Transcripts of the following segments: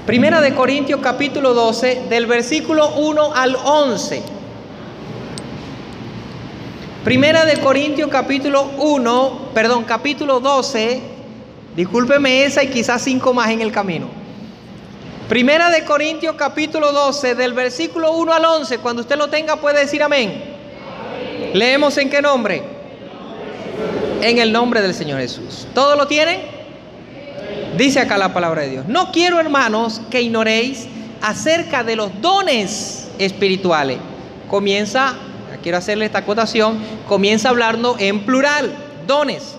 Primera de Corintios capítulo 12, del versículo 1 al 11. Primera de Corintios capítulo 12, discúlpeme esa y quizás 5 más en el camino. Primera de Corintios capítulo 12, del versículo 1 al 11, cuando usted lo tenga puede decir amén. Amén. Leemos en qué nombre. En el nombre del Señor Jesús. ¿Todos lo tienen? Dice acá la palabra de Dios: no quiero, hermanos, que ignoréis acerca de los dones espirituales. Quiero hacerle esta acotación, comienza hablando en plural, dones.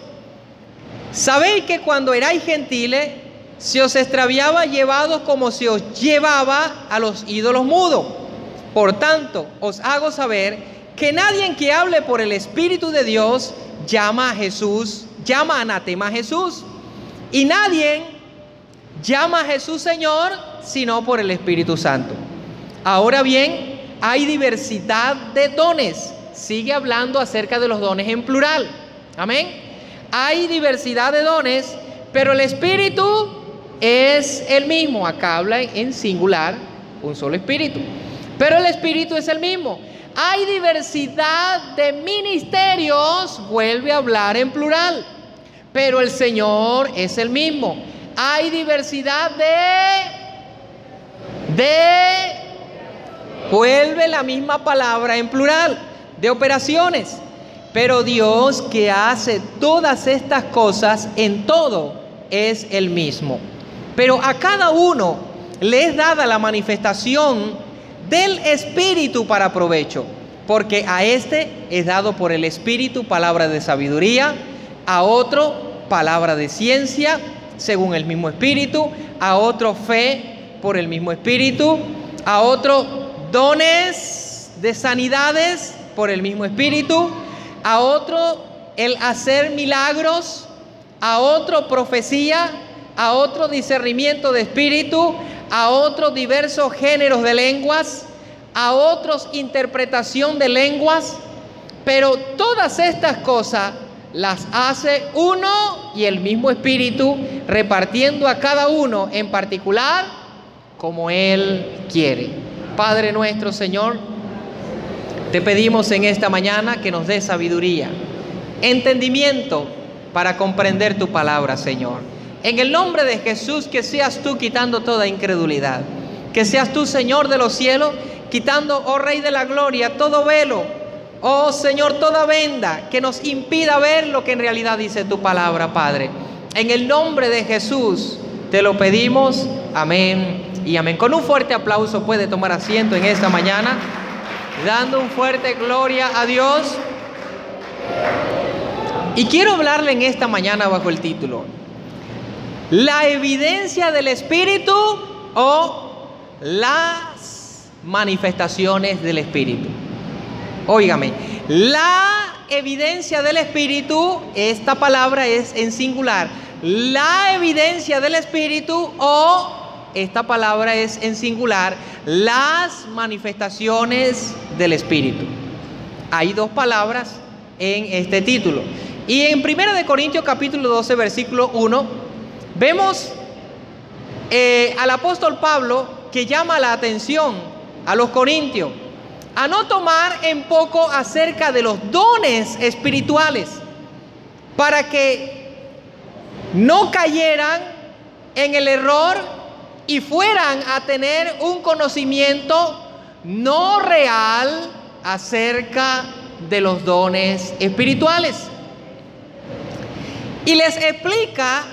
Sabéis que cuando erais gentiles, se os extraviaba llevados como se os llevaba a los ídolos mudos. Por tanto, os hago saber que nadie que hable por el Espíritu de Dios llama anatema a Jesús. Y nadie llama a Jesús Señor, sino por el Espíritu Santo. Ahora bien, hay diversidad de dones. Sigue hablando acerca de los dones en plural. Amén. Hay diversidad de dones, pero el Espíritu es el mismo. Acá habla en singular, un solo Espíritu. Pero el Espíritu es el mismo. Hay diversidad de ministerios, vuelve a hablar en plural. Pero el Señor es el mismo. Hay diversidad vuelve la misma palabra en plural, de operaciones. Pero Dios, que hace todas estas cosas en todo, es el mismo. Pero a cada uno le es dada la manifestación del Espíritu para provecho. Porque a este es dado por el Espíritu palabra de sabiduría, a otro palabra de ciencia según el mismo Espíritu, a otro fe por el mismo Espíritu, a otro dones de sanidades por el mismo Espíritu, a otro el hacer milagros, a otro profecía, a otro discernimiento de espíritu, a otros diversos géneros de lenguas, a otros interpretación de lenguas. Pero todas estas cosas las hace uno y el mismo Espíritu, repartiendo a cada uno en particular como Él quiere. Padre nuestro, Señor, te pedimos en esta mañana que nos des sabiduría, entendimiento para comprender tu palabra, Señor. En el nombre de Jesús, que seas tú quitando toda incredulidad. Que seas tú, Señor de los cielos, quitando, oh Rey de la gloria, todo velo. Oh Señor, toda venda que nos impida ver lo que en realidad dice tu palabra, Padre. En el nombre de Jesús te lo pedimos. Amén y amén. Con un fuerte aplauso puede tomar asiento en esta mañana, dando un fuerte gloria a Dios. Y quiero hablarle en esta mañana bajo el título: la evidencia del Espíritu o las manifestaciones del Espíritu. Óigame, la evidencia del Espíritu, esta palabra es en singular. La evidencia del Espíritu o esta palabra es en singular, las manifestaciones del Espíritu. Hay dos palabras en este título. Y en 1 Corintios capítulo 12, versículo 1, vemos al apóstol Pablo que llama la atención a los corintios a no tomar en poco acerca de los dones espirituales, para que no cayeran en el error y fueran a tener un conocimiento no real acerca de los dones espirituales. Y les explica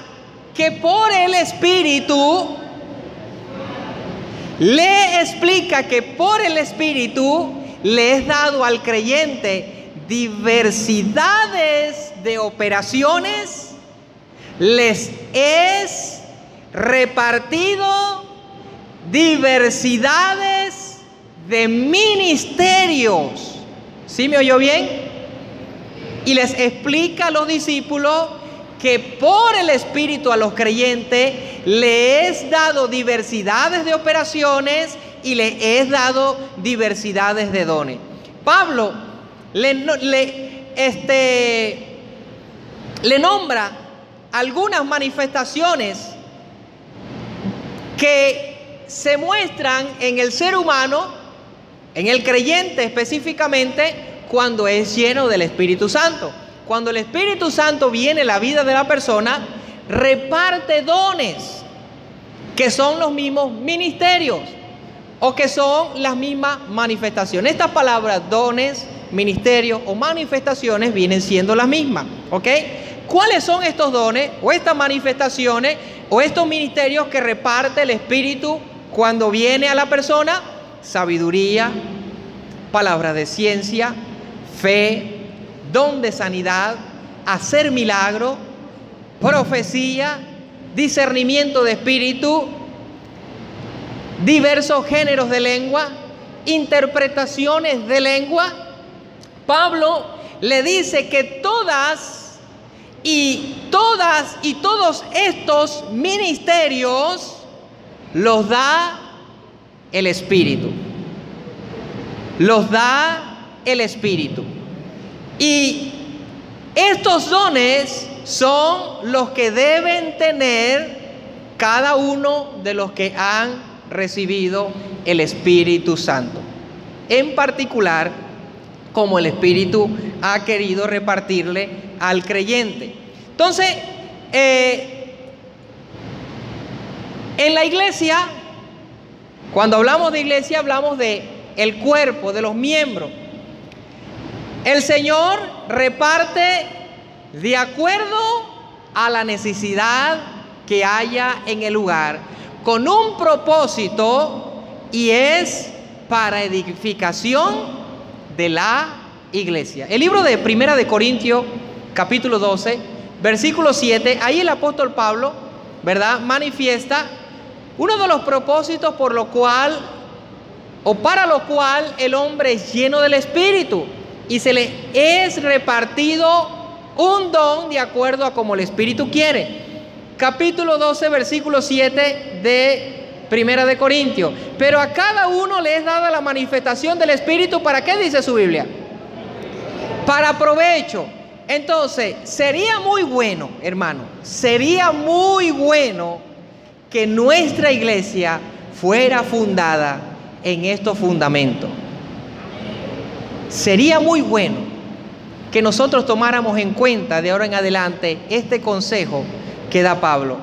que por el Espíritu, le es dado al creyente diversidades de operaciones, les es repartido diversidades de ministerios. ¿Sí me oyó bien? Y les explica a los discípulos que por el Espíritu a los creyentes le es dado diversidades de operaciones y le es dado diversidades de dones. Pablo le nombra algunas manifestaciones que se muestran en el ser humano, en el creyente específicamente, cuando es lleno del Espíritu Santo. Cuando el Espíritu Santo viene en la vida de la persona, reparte dones que son los mismos ministerios o que son las mismas manifestaciones. Estas palabras, dones, ministerios o manifestaciones, vienen siendo las mismas, ¿ok? ¿Cuáles son estos dones o estas manifestaciones o estos ministerios que reparte el Espíritu cuando viene a la persona? Sabiduría, palabras de ciencia, fe, don de sanidad, hacer milagro, profecía, discernimiento de espíritu, diversos géneros de lengua, interpretaciones de lengua. Pablo le dice que todos estos ministerios los da el Espíritu. Los da el Espíritu. Y estos dones son los que deben tener cada uno de los que han recibido el Espíritu Santo. En particular, como el Espíritu ha querido repartirle al creyente. Entonces, en la iglesia, cuando hablamos de iglesia, hablamos de el cuerpo, de los miembros. El Señor reparte de acuerdo a la necesidad que haya en el lugar, con un propósito, y es para edificación de la iglesia. El libro de Primera de Corintios, capítulo 12, versículo 7, ahí el apóstol Pablo, ¿verdad?, manifiesta uno de los propósitos por lo cual, o para lo cual, el hombre es lleno del Espíritu y se le es repartido un don de acuerdo a como el Espíritu quiere. Capítulo 12, versículo 7 de Primera de Corintios. Pero a cada uno le es dada la manifestación del Espíritu. ¿Para qué dice su Biblia? Para provecho. Entonces, sería muy bueno, hermano, sería muy bueno que nuestra iglesia fuera fundada en estos fundamentos. Sería muy bueno que nosotros tomáramos en cuenta de ahora en adelante este consejo que da Pablo.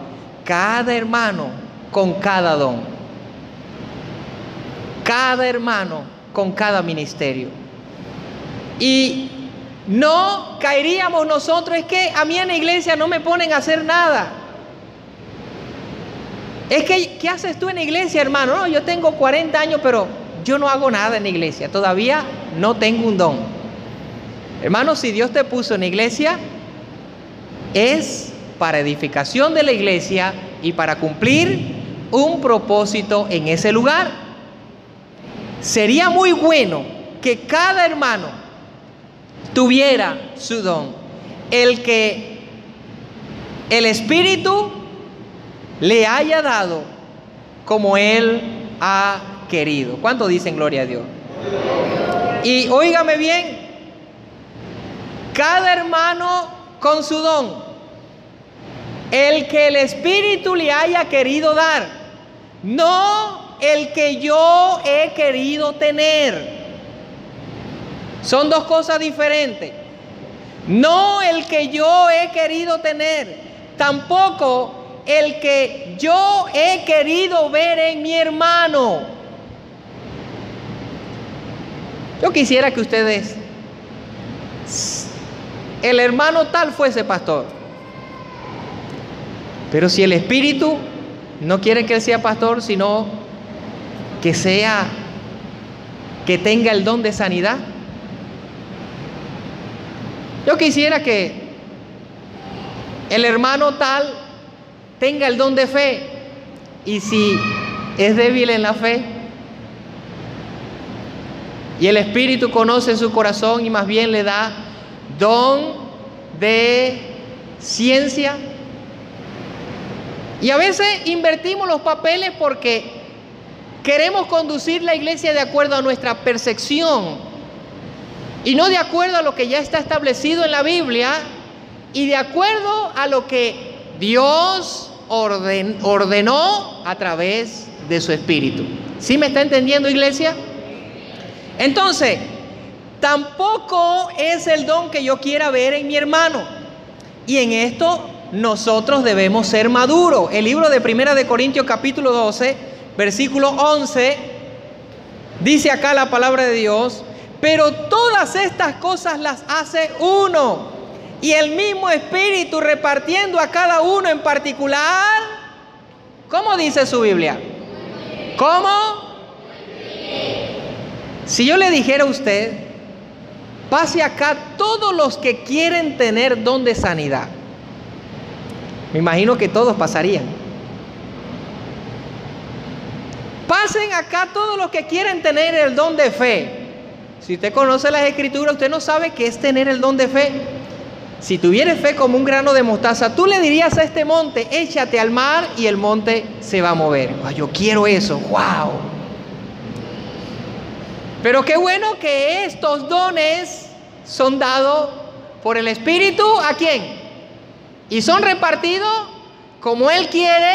Cada hermano con cada don. Cada hermano con cada ministerio. Y no caeríamos nosotros, es que a mí en la iglesia no me ponen a hacer nada. Es que, ¿qué haces tú en la iglesia, hermano? No, yo tengo 40 años, pero yo no hago nada en la iglesia. Todavía no tengo un don. Hermano, si Dios te puso en la iglesia, es para edificación de la iglesia y para cumplir un propósito en ese lugar. Sería muy bueno que cada hermano tuviera su don, el que el Espíritu le haya dado como Él ha querido. ¿Cuánto dicen gloria a Dios? Y óigame bien, cada hermano con su don, el que el Espíritu le haya querido dar, no el que yo he querido tener. Son dos cosas diferentes. No el que yo he querido tener, tampoco el que yo he querido ver en mi hermano. Yo quisiera que ustedes, el hermano tal fuese pastor, pero si el Espíritu no quiere que él sea pastor, sino que tenga el don de sanidad. Yo quisiera que el hermano tal tenga el don de fe, y si es débil en la fe y el Espíritu conoce su corazón y más bien le da don de ciencia. Y a veces invertimos los papeles porque queremos conducir la iglesia de acuerdo a nuestra percepción y no de acuerdo a lo que ya está establecido en la Biblia y de acuerdo a lo que Dios ordenó a través de su espíritu. ¿Sí me está entendiendo, iglesia? Entonces, tampoco es el don que yo quiera ver en mi hermano. Y en esto nosotros debemos ser maduros. El libro de 1 de Corintios capítulo 12, versículo 11, dice acá la palabra de Dios: pero todas estas cosas las hace uno, y el mismo Espíritu repartiendo a cada uno en particular. ¿Cómo dice su Biblia? ¿Cómo? Si yo le dijera a usted, pase acá todos los que quieren tener don de sanidad, me imagino que todos pasarían. Pasen acá todos los que quieren tener el don de fe. Si usted conoce las Escrituras, usted no sabe qué es tener el don de fe. Si tuvieras fe como un grano de mostaza, tú le dirías a este monte: échate al mar, y el monte se va a mover. Oh, yo quiero eso, wow. Pero qué bueno que estos dones son dados por el Espíritu. ¿A quién? Y son repartidos como Él quiere,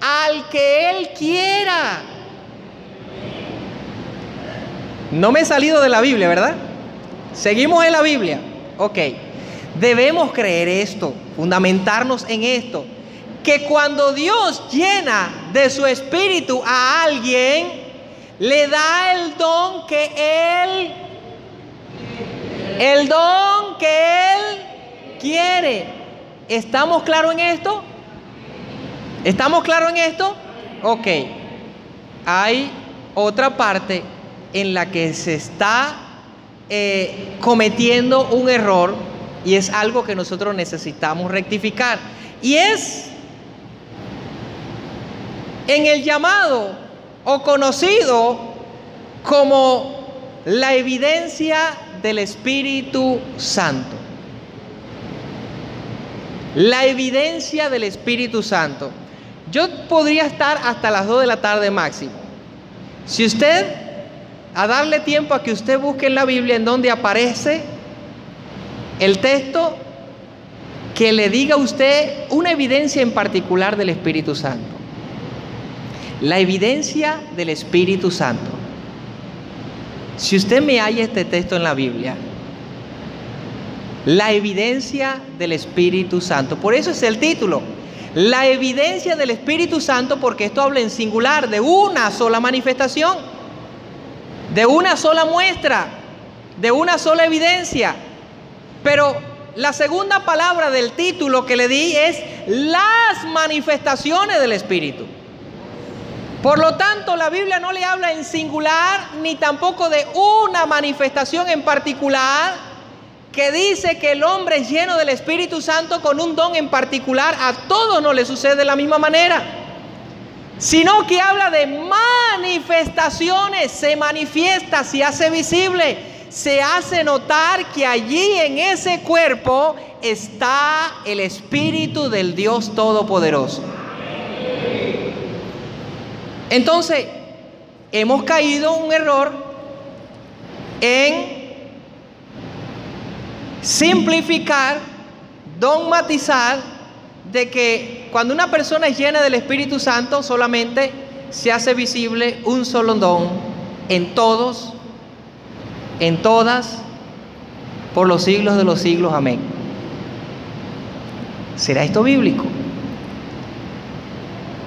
al que Él quiera. No me he salido de la Biblia, ¿verdad? Seguimos en la Biblia. Ok. Debemos creer esto, fundamentarnos en esto, que cuando Dios llena de su Espíritu a alguien, le da el don que Él quiere. ¿Estamos claros en esto? ¿Estamos claros en esto? Ok. Hay otra parte en la que se está cometiendo un error, y es algo que nosotros necesitamos rectificar, y es en el llamado o conocido como la evidencia del Espíritu Santo. La evidencia del Espíritu Santo. Yo podría estar hasta las 2 de la tarde máximo. Si usted, a darle tiempo a que usted busque en la Biblia en donde aparece el texto que le diga a usted una evidencia en particular del Espíritu Santo. La evidencia del Espíritu Santo. Si usted me halla este texto en la Biblia, la evidencia del Espíritu Santo. Por eso es el título, la evidencia del Espíritu Santo, porque esto habla en singular de una sola manifestación, de una sola muestra, de una sola evidencia. Pero la segunda palabra del título que le di es las manifestaciones del Espíritu. Por lo tanto, la Biblia no le habla en singular, ni tampoco de una manifestación en particular, que dice que el hombre es lleno del Espíritu Santo con un don en particular. A todos no le sucede de la misma manera, sino que habla de manifestaciones. Se manifiesta, se hace visible, se hace notar que allí en ese cuerpo está el Espíritu del Dios Todopoderoso. Entonces, hemos caído en un error en simplificar, dogmatizar, de que cuando una persona es llena del Espíritu Santo solamente se hace visible un solo don en todos, en todas, por los siglos de los siglos. Amén. ¿Será esto bíblico?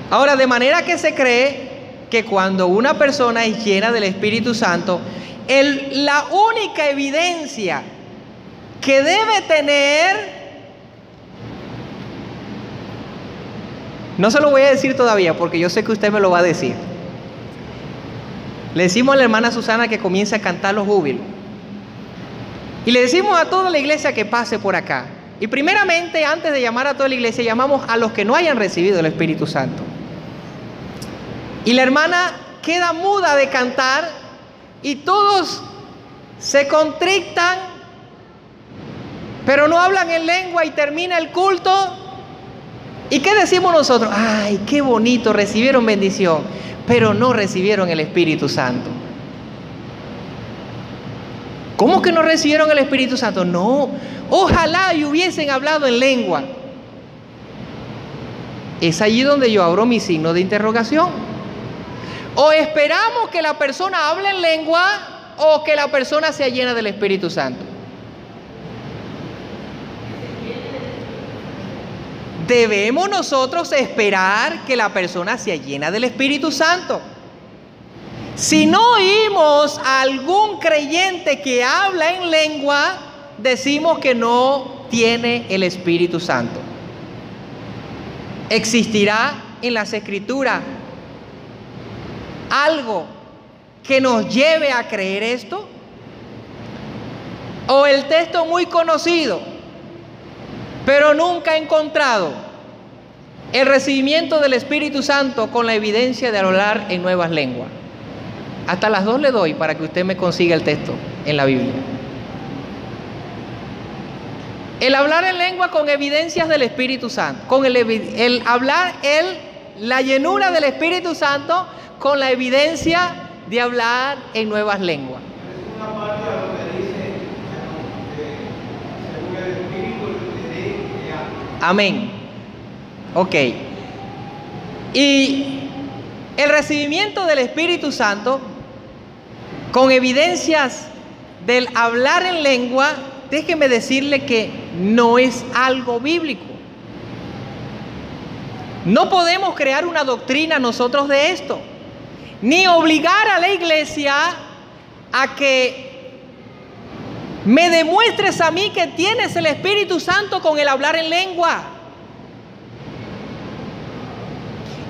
Ahora, de manera que se cree que cuando una persona es llena del Espíritu Santo, la única evidencia que debe tener, no se lo voy a decir todavía porque yo sé que usted me lo va a decir. Le decimos a la hermana Susana que comience a cantar los júbilos. Y le decimos a toda la iglesia que pase por acá. Y primeramente, antes de llamar a toda la iglesia, llamamos a los que no hayan recibido el Espíritu Santo. Y la hermana queda muda de cantar y todos se contrictan, pero no hablan en lengua, y termina el culto. ¿Y qué decimos nosotros? Ay, qué bonito, recibieron bendición, pero no recibieron el Espíritu Santo. ¿Cómo que no recibieron el Espíritu Santo? No, ojalá y hubiesen hablado en lengua. Es allí donde yo abro mi signo de interrogación. O esperamos que la persona hable en lengua o que la persona sea llena del Espíritu Santo. Debemos nosotros esperar que la persona sea llena del Espíritu Santo. Si no oímos a algún creyente que habla en lengua, decimos que no tiene el Espíritu Santo. ¿Existirá en las Escrituras algo que nos lleve a creer esto? ¿O el texto muy conocido, pero nunca encontrado, el recibimiento del Espíritu Santo con la evidencia de hablar en nuevas lenguas? Hasta las 2 le doy para que usted me consiga el texto en la Biblia. El hablar en lengua con evidencias del Espíritu Santo, con el hablar la llenura del Espíritu Santo con la evidencia de hablar en nuevas lenguas. Es una parte de lo que dice, según el Espíritu le da. Amén. Ok. Y el recibimiento del Espíritu Santo con evidencias del hablar en lengua, déjeme decirle que no es algo bíblico. No podemos crear una doctrina nosotros de esto, ni obligar a la iglesia a que me demuestres a mí que tienes el Espíritu Santo con el hablar en lengua.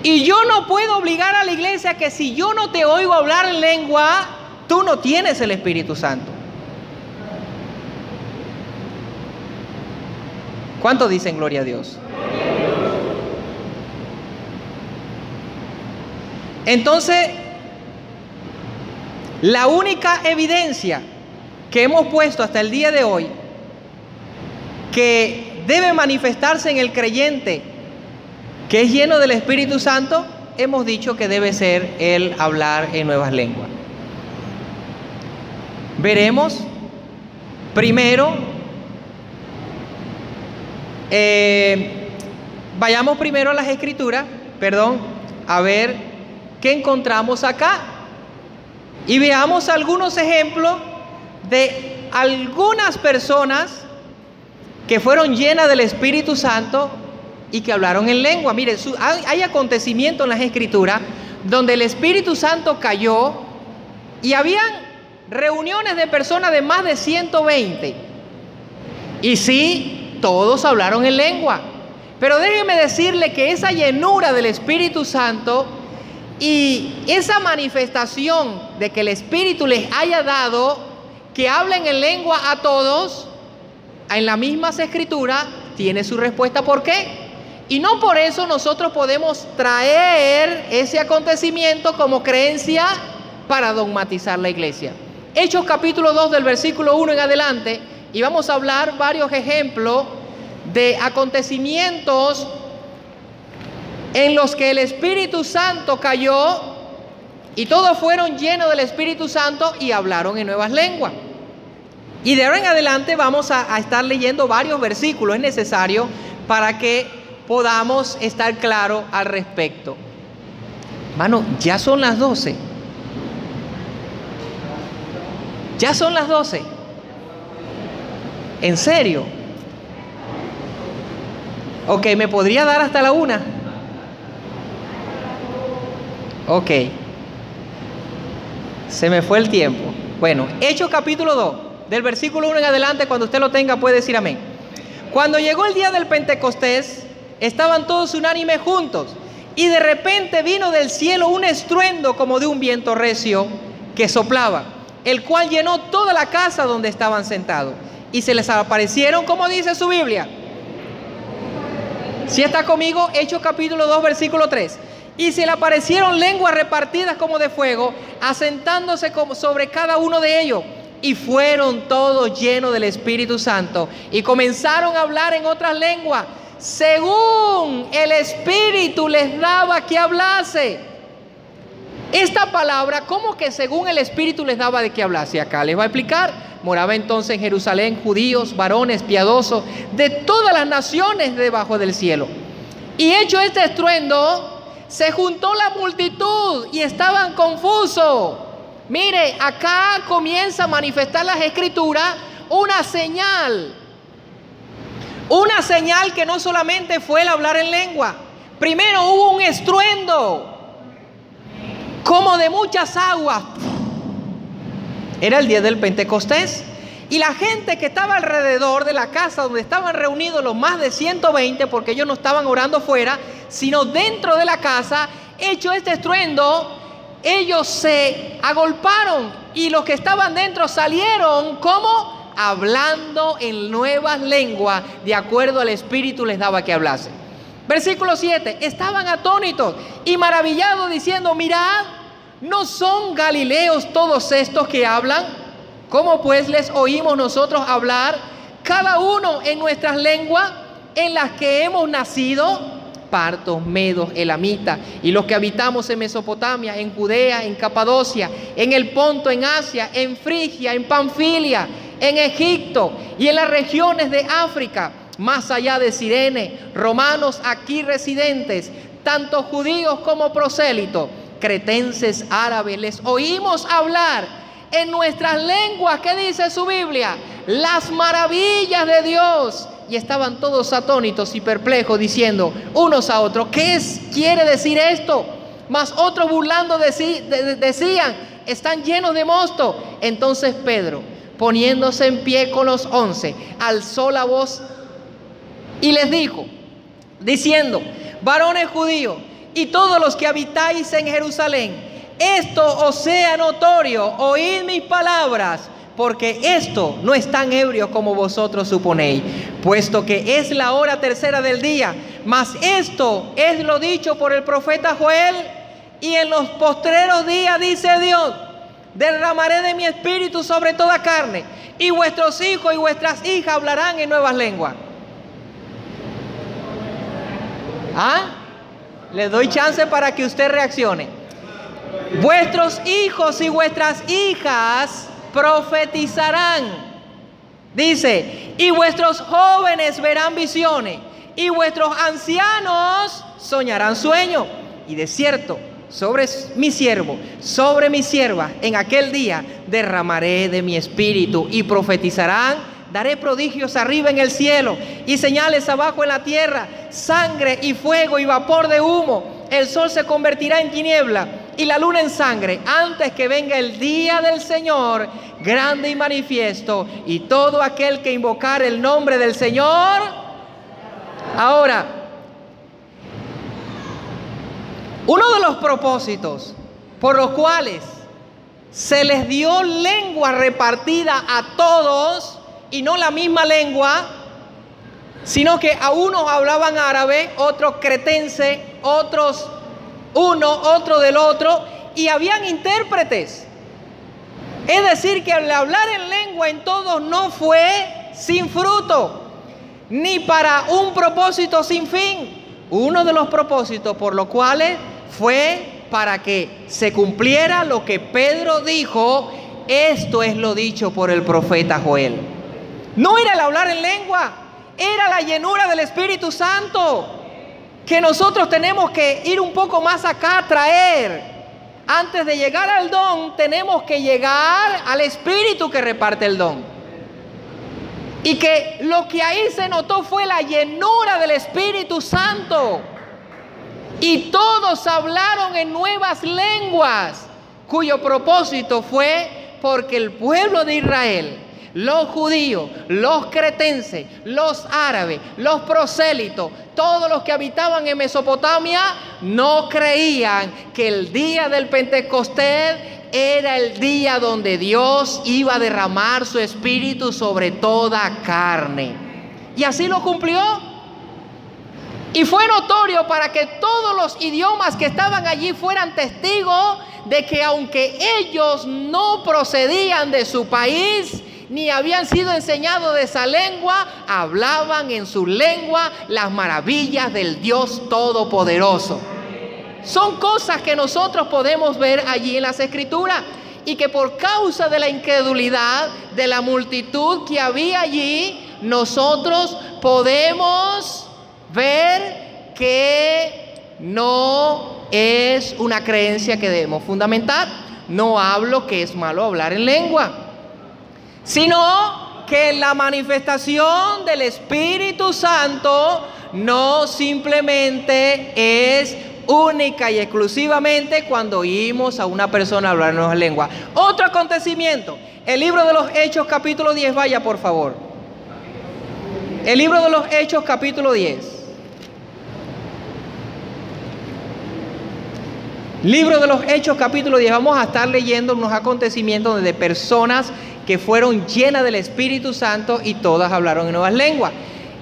Y yo no puedo obligar a la iglesia que si yo no te oigo hablar en lengua, tú no tienes el Espíritu Santo. ¿Cuántos dicen gloria a Dios? Entonces, la única evidencia que hemos puesto hasta el día de hoy que debe manifestarse en el creyente que es lleno del Espíritu Santo, hemos dicho que debe ser el hablar en nuevas lenguas. Veremos primero, vayamos primero a las Escrituras, a ver qué encontramos acá y veamos algunos ejemplos de algunas personas que fueron llenas del Espíritu Santo y que hablaron en lengua. Mire, hay acontecimientos en las Escrituras donde el Espíritu Santo cayó y habían reuniones de personas de más de 120. Y sí, todos hablaron en lengua. Pero déjeme decirle que esa llenura del Espíritu Santo y esa manifestación de que el Espíritu les haya dado que hablen en lengua a todos, en las mismas Escrituras, tiene su respuesta. ¿Por qué? Y no por eso nosotros podemos traer ese acontecimiento como creencia para dogmatizar la iglesia. Hechos capítulo 2 del versículo 1 en adelante, y vamos a hablar varios ejemplos de acontecimientos en los que el Espíritu Santo cayó y todos fueron llenos del Espíritu Santo y hablaron en nuevas lenguas. Y de ahora en adelante vamos a estar leyendo varios versículos, es necesario para que podamos estar claros al respecto. Hermano, ya son las 12. Ya son las 12. ¿En serio? Ok, ¿me podría dar hasta la 1? Ok. Se me fue el tiempo. Bueno, Hechos capítulo 2, del versículo 1 en adelante, cuando usted lo tenga puede decir amén. Cuando llegó el día del Pentecostés, estaban todos unánimes juntos, y de repente vino del cielo un estruendo como de un viento recio que soplaba, el cual llenó toda la casa donde estaban sentados, y se les aparecieron, como dice su Biblia. Si está conmigo, Hechos capítulo 2, versículo 3. Y se le aparecieron lenguas repartidas como de fuego, asentándose sobre cada uno de ellos. Y fueron todos llenos del Espíritu Santo y comenzaron a hablar en otras lenguas, según el Espíritu les daba que hablase. Esta palabra, ¿cómo que según el Espíritu les daba de que hablase? Acá les va a explicar. Moraba entonces en Jerusalén judíos, varones piadosos de todas las naciones debajo del cielo. Y hecho este estruendo, se juntó la multitud y estaban confusos. Mire, acá comienza a manifestar las Escrituras una señal que no solamente fue el hablar en lengua. Primero hubo un estruendo, como de muchas aguas. Era el día del Pentecostés. Y la gente que estaba alrededor de la casa donde estaban reunidos los más de 120, porque ellos no estaban orando fuera, sino dentro de la casa, hecho este estruendo, ellos se agolparon y los que estaban dentro salieron como hablando en nuevas lenguas, de acuerdo al Espíritu les daba que hablasen. Versículo 7, estaban atónitos y maravillados diciendo, mirad, ¿no son galileos todos estos que hablan? ¿Cómo pues les oímos nosotros hablar, cada uno en nuestras lenguas en las que hemos nacido? Partos, medos, elamitas, y los que habitamos en Mesopotamia, en Judea, en Capadocia, en el Ponto, en Asia, en Frigia, en Panfilia, en Egipto y en las regiones de África, más allá de Cirene, romanos aquí residentes, tanto judíos como prosélitos, cretenses, árabes, les oímos hablar en nuestras lenguas, ¿qué dice su Biblia? Las maravillas de Dios. Y estaban todos atónitos y perplejos, diciendo unos a otros, ¿qué quiere decir esto? Mas otros burlando decían, están llenos de mosto. Entonces Pedro, poniéndose en pie con los 11, alzó la voz y les dijo, diciendo, varones judíos y todos los que habitáis en Jerusalén, esto os sea notorio, oíd mis palabras, porque esto no es tan ebrio como vosotros suponéis, puesto que es la hora tercera del día. Mas esto es lo dicho por el profeta Joel, y en los postreros días, dice Dios, derramaré de mi espíritu sobre toda carne, y vuestros hijos y vuestras hijas hablarán en nuevas lenguas. Les doy chance para que usted reaccione. Vuestros hijos y vuestras hijas profetizarán. Dice, y vuestros jóvenes verán visiones, y vuestros ancianos soñarán sueños. Y de cierto, sobre mi siervo, sobre mi sierva, en aquel día derramaré de mi espíritu, y profetizarán, daré prodigios arriba en el cielo, y señales abajo en la tierra, sangre y fuego y vapor de humo. El sol se convertirá en tiniebla y la luna en sangre, antes que venga el día del Señor, grande y manifiesto, y todo aquel que invocar el nombre del Señor. Ahora, uno de los propósitos por los cuales se les dio lengua repartida a todos, y no la misma lengua, sino que a unos hablaban árabe, otros cretense, otros otro del otro, y habían intérpretes. Es decir, que el hablar en lengua en todos no fue sin fruto, ni para un propósito sin fin. Uno de los propósitos por los cuales fue para que se cumpliera lo que Pedro dijo, esto es lo dicho por el profeta Joel. No era el hablar en lengua, era la llenura del Espíritu Santo, que nosotros tenemos que ir un poco más acá a traer. Antes de llegar al don, tenemos que llegar al Espíritu que reparte el don. Y que lo que ahí se notó fue la llenura del Espíritu Santo. Y todos hablaron en nuevas lenguas, cuyo propósito fue porque el pueblo de Israel, los judíos, los cretenses, los árabes, los prosélitos, todos los que habitaban en Mesopotamia, no creían que el día del Pentecostés era el día donde Dios iba a derramar su espíritu sobre toda carne. Y así lo cumplió. Y fue notorio para que todos los idiomas que estaban allí fueran testigos de que aunque ellos no procedían de su país, ni habían sido enseñados de esa lengua, hablaban en su lengua las maravillas del Dios Todopoderoso. Son cosas que nosotros podemos ver allí en las Escrituras, y que por causa de la incredulidad de la multitud que había allí, nosotros podemos ver que no es una creencia que debemos fundamentar. No hablo que es malo hablar en lengua, sino que la manifestación del Espíritu Santo no simplemente es única y exclusivamente cuando oímos a una persona hablar en nuestra lengua. Otro acontecimiento, el libro de los Hechos capítulo 10, vaya por favor. El libro de los Hechos capítulo 10. Libro de los Hechos capítulo 10, vamos a estar leyendo unos acontecimientos de personas que fueron llenas del Espíritu Santo y todas hablaron en nuevas lenguas.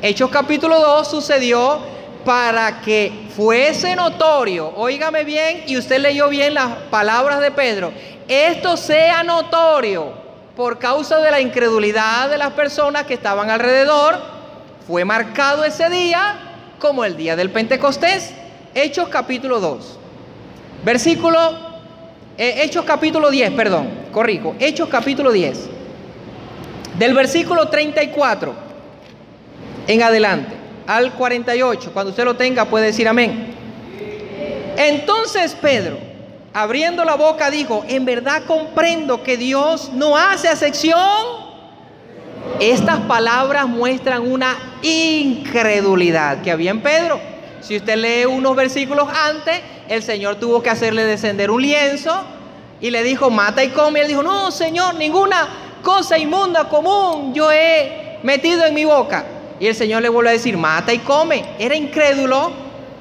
Hechos capítulo 2 sucedió para que fuese notorio, óigame bien, y usted leyó bien las palabras de Pedro, esto sea notorio por causa de la incredulidad de las personas que estaban alrededor. Fue marcado ese día como el día del Pentecostés. Hechos capítulo 2. Hechos capítulo 10, perdón, corrijo. Hechos capítulo 10. Del versículo 34 en adelante al 48. Cuando usted lo tenga puede decir amén. Entonces Pedro, abriendo la boca, dijo: en verdad comprendo que Dios no hace acepción. Estas palabras muestran una incredulidad que había en Pedro. Si usted lee unos versículos antes, el Señor tuvo que hacerle descender un lienzo y le dijo: mata y come. Él dijo: no, Señor, ninguna cosa inmunda común yo he metido en mi boca. Y el Señor le vuelve a decir: mata y come. Era incrédulo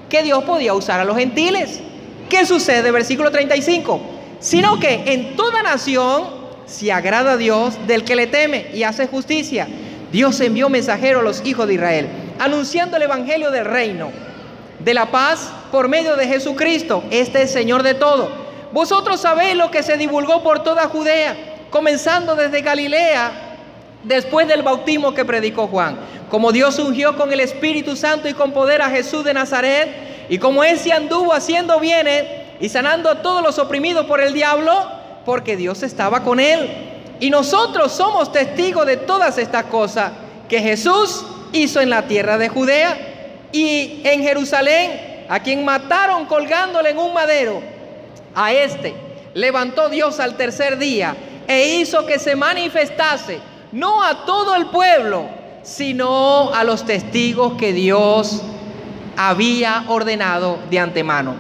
que Dios podía usar a los gentiles. ¿Qué sucede? Versículo 35. Sino que en toda nación se agrada a Dios del que le teme y hace justicia. Dios envió mensajeros a los hijos de Israel, anunciando el evangelio del reino, de la paz por medio de Jesucristo. Este es Señor de todo. Vosotros sabéis lo que se divulgó por toda Judea, comenzando desde Galilea, después del bautismo que predicó Juan, como Dios ungió con el Espíritu Santo y con poder a Jesús de Nazaret, y como él se anduvo haciendo bienes y sanando a todos los oprimidos por el diablo, porque Dios estaba con él. Y nosotros somos testigos de todas estas cosas que Jesús hizo en la tierra de Judea y en Jerusalén, a quien mataron colgándole en un madero. A este levantó Dios al tercer día e hizo que se manifestase no a todo el pueblo, sino a los testigos que Dios había ordenado de antemano.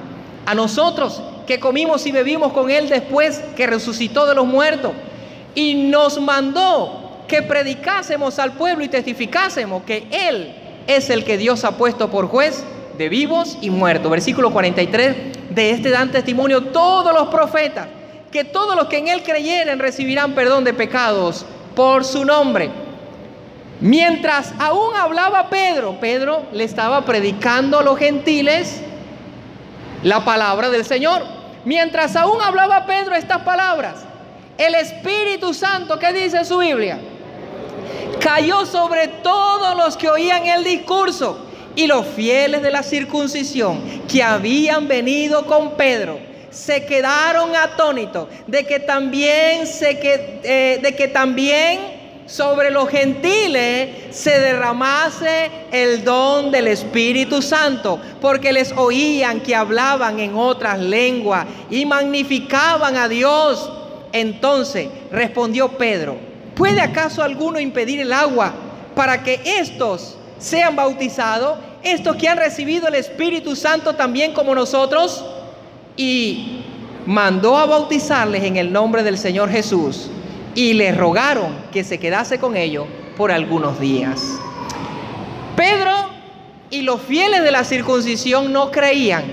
A nosotros que comimos y bebimos con él después que resucitó de los muertos, y nos mandó que predicásemos al pueblo y testificásemos que él es el que Dios ha puesto por juez de vivos y muertos. Versículo 43, de este dan testimonio todos los profetas, que todos los que en él creyeren recibirán perdón de pecados por su nombre. Mientras aún hablaba Pedro le estaba predicando a los gentiles la palabra del Señor. Mientras aún hablaba Pedro estas palabras, el Espíritu Santo, ¿qué dice su Biblia? Cayó sobre todos los que oían el discurso, y los fieles de la circuncisión que habían venido con Pedro se quedaron atónitos de que también sobre los gentiles se derramase el don del Espíritu Santo, porque les oían que hablaban en otras lenguas y magnificaban a Dios. Entonces respondió Pedro: ¿puede acaso alguno impedir el agua para que estos sean bautizados, estos que han recibido el Espíritu Santo también como nosotros? Y mandó a bautizarles en el nombre del Señor Jesús, y les rogaron que se quedase con ellos por algunos días. Pedro y los fieles de la circuncisión no creían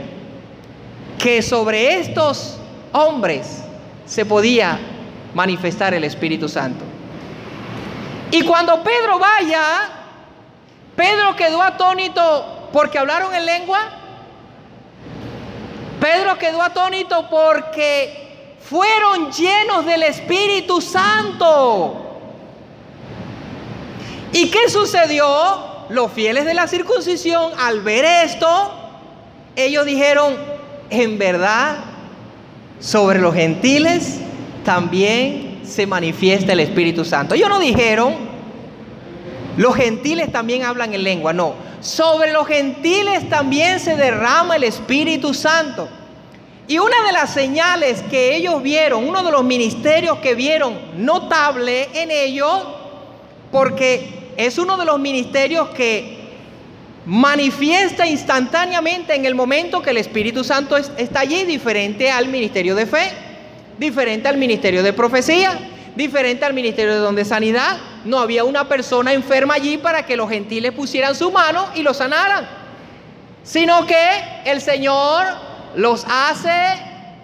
que sobre estos hombres se podía manifestar el Espíritu Santo. Y cuando Pedro vaya, Pedro quedó atónito porque hablaron en lengua. Pedro quedó atónito porque fueron llenos del Espíritu Santo. ¿Y qué sucedió? Los fieles de la circuncisión, al ver esto, ellos dijeron: en verdad, sobre los gentiles también se manifiesta el Espíritu Santo. Ellos no dijeron: los gentiles también hablan en lengua. No, sobre los gentiles también se derrama el Espíritu Santo. Y una de las señales que ellos vieron, uno de los ministerios que vieron notable en ellos, porque es uno de los ministerios que manifiesta instantáneamente en el momento que el Espíritu Santo está allí, diferente al ministerio de fe, diferente al ministerio de profecía, diferente al ministerio de don de sanidad. No había una persona enferma allí para que los gentiles pusieran su mano y lo sanaran, sino que el Señor los hace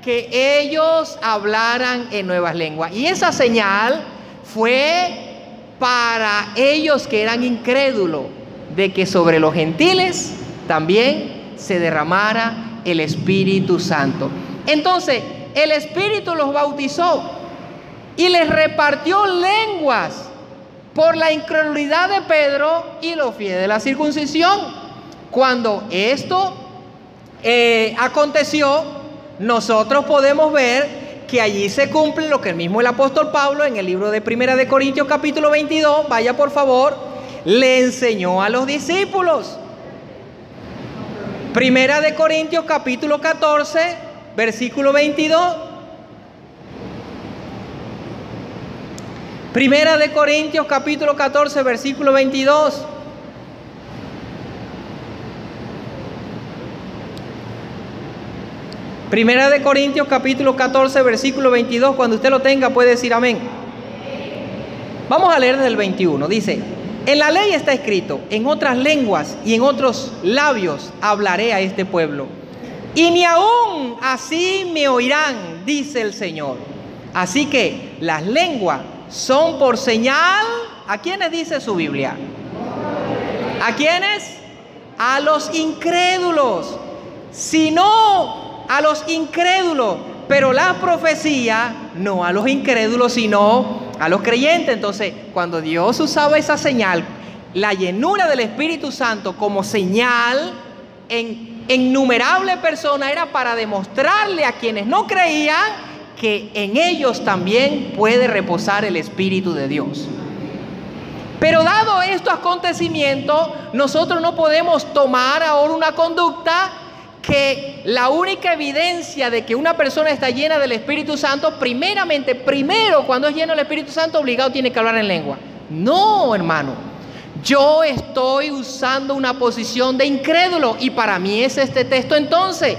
que ellos hablaran en nuevas lenguas. Y esa señal fue para ellos que eran incrédulos, de que sobre los gentiles también se derramara el Espíritu Santo. Entonces, el Espíritu los bautizó y les repartió lenguas por la incredulidad de Pedro y los fieles de la circuncisión. Cuando esto aconteció, nosotros podemos ver que allí se cumple lo que el apóstol Pablo en el libro de Primera de Corintios capítulo 22, vaya por favor, le enseñó a los discípulos. Primera de Corintios capítulo 14, versículo 22. Primera de Corintios capítulo 14, versículo 22. Primera de Corintios capítulo 14, versículo 22. Cuando usted lo tenga puede decir amén. Vamos a leer desde el 21. Dice: en la ley está escrito, en otras lenguas y en otros labios hablaré a este pueblo, y ni aún así me oirán, dice el Señor. Así que las lenguas son por señal. ¿A quiénes dice su Biblia? ¿A quiénes? A los incrédulos. Si no a los incrédulos, pero la profecía no a los incrédulos, sino a los creyentes. Entonces, cuando Dios usaba esa señal, la llenura del Espíritu Santo como señal en innumerables personas, era para demostrarle a quienes no creían que en ellos también puede reposar el Espíritu de Dios. Pero dado estos acontecimientos, nosotros no podemos tomar ahora una conducta que la única evidencia de que una persona está llena del Espíritu Santo, primero cuando es lleno del Espíritu Santo, obligado tiene que hablar en lengua. No, hermano. Yo estoy usando una posición de incrédulo y para mí es este texto entonces.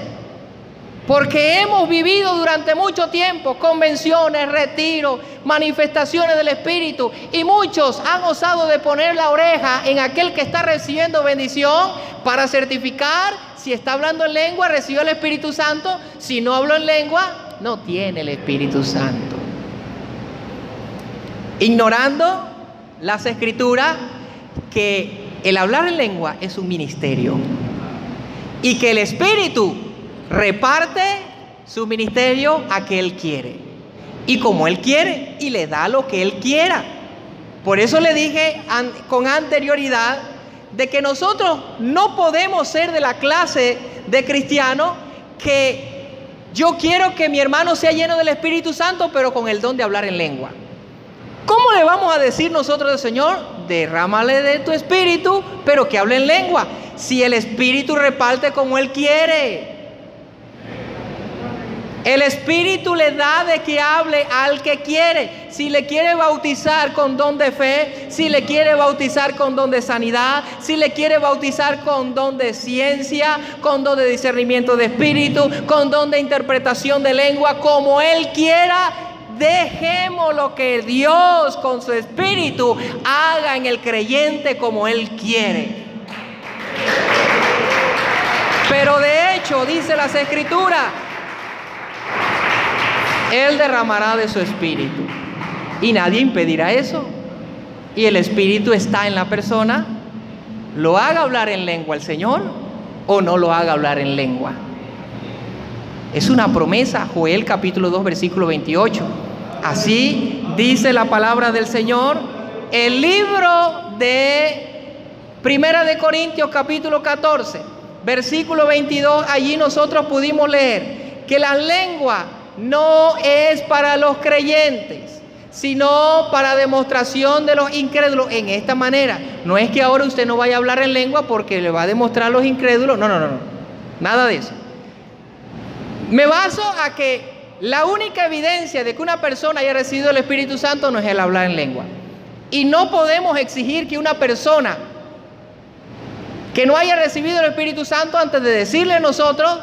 Porque hemos vivido durante mucho tiempo convenciones, retiros, manifestaciones del Espíritu, y muchos han osado de poner la oreja en aquel que está recibiendo bendición para certificar si está hablando en lengua, recibió el Espíritu Santo. Si no habló en lengua, no tiene el Espíritu Santo. Ignorando las Escrituras, que el hablar en lengua es un ministerio y que el Espíritu reparte su ministerio a que Él quiere y como Él quiere, y le da lo que Él quiera. Por eso le dije con anterioridad de que nosotros no podemos ser de la clase de cristianos que yo quiero que mi hermano sea lleno del Espíritu Santo pero con el don de hablar en lengua. ¿Cómo le vamos a decir nosotros al Señor: derrámale de tu Espíritu pero que hable en lengua, si el Espíritu reparte como Él quiere? El Espíritu le da de que hable al que quiere. Si le quiere bautizar con don de fe, si le quiere bautizar con don de sanidad, si le quiere bautizar con don de ciencia, con don de discernimiento de espíritu, con don de interpretación de lengua, como Él quiera, dejemos lo que Dios con su Espíritu haga en el creyente como Él quiere. Pero de hecho, dice las Escrituras, Él derramará de su Espíritu y nadie impedirá eso. Y el Espíritu está en la persona, lo haga hablar en lengua el Señor o no lo haga hablar en lengua. Es una promesa. Joel capítulo 2 versículo 28. Así dice la palabra del Señor. El libro de Primera de Corintios capítulo 14 versículo 22, allí nosotros pudimos leer que la lengua no es para los creyentes, sino para demostración de los incrédulos en esta manera. No es que ahora usted no vaya a hablar en lengua porque le va a demostrar a los incrédulos. No. Nada de eso. Me baso a que la única evidencia de que una persona haya recibido el Espíritu Santo no es el hablar en lengua. Y no podemos exigir que una persona que no haya recibido el Espíritu Santo, antes de decirle a nosotros,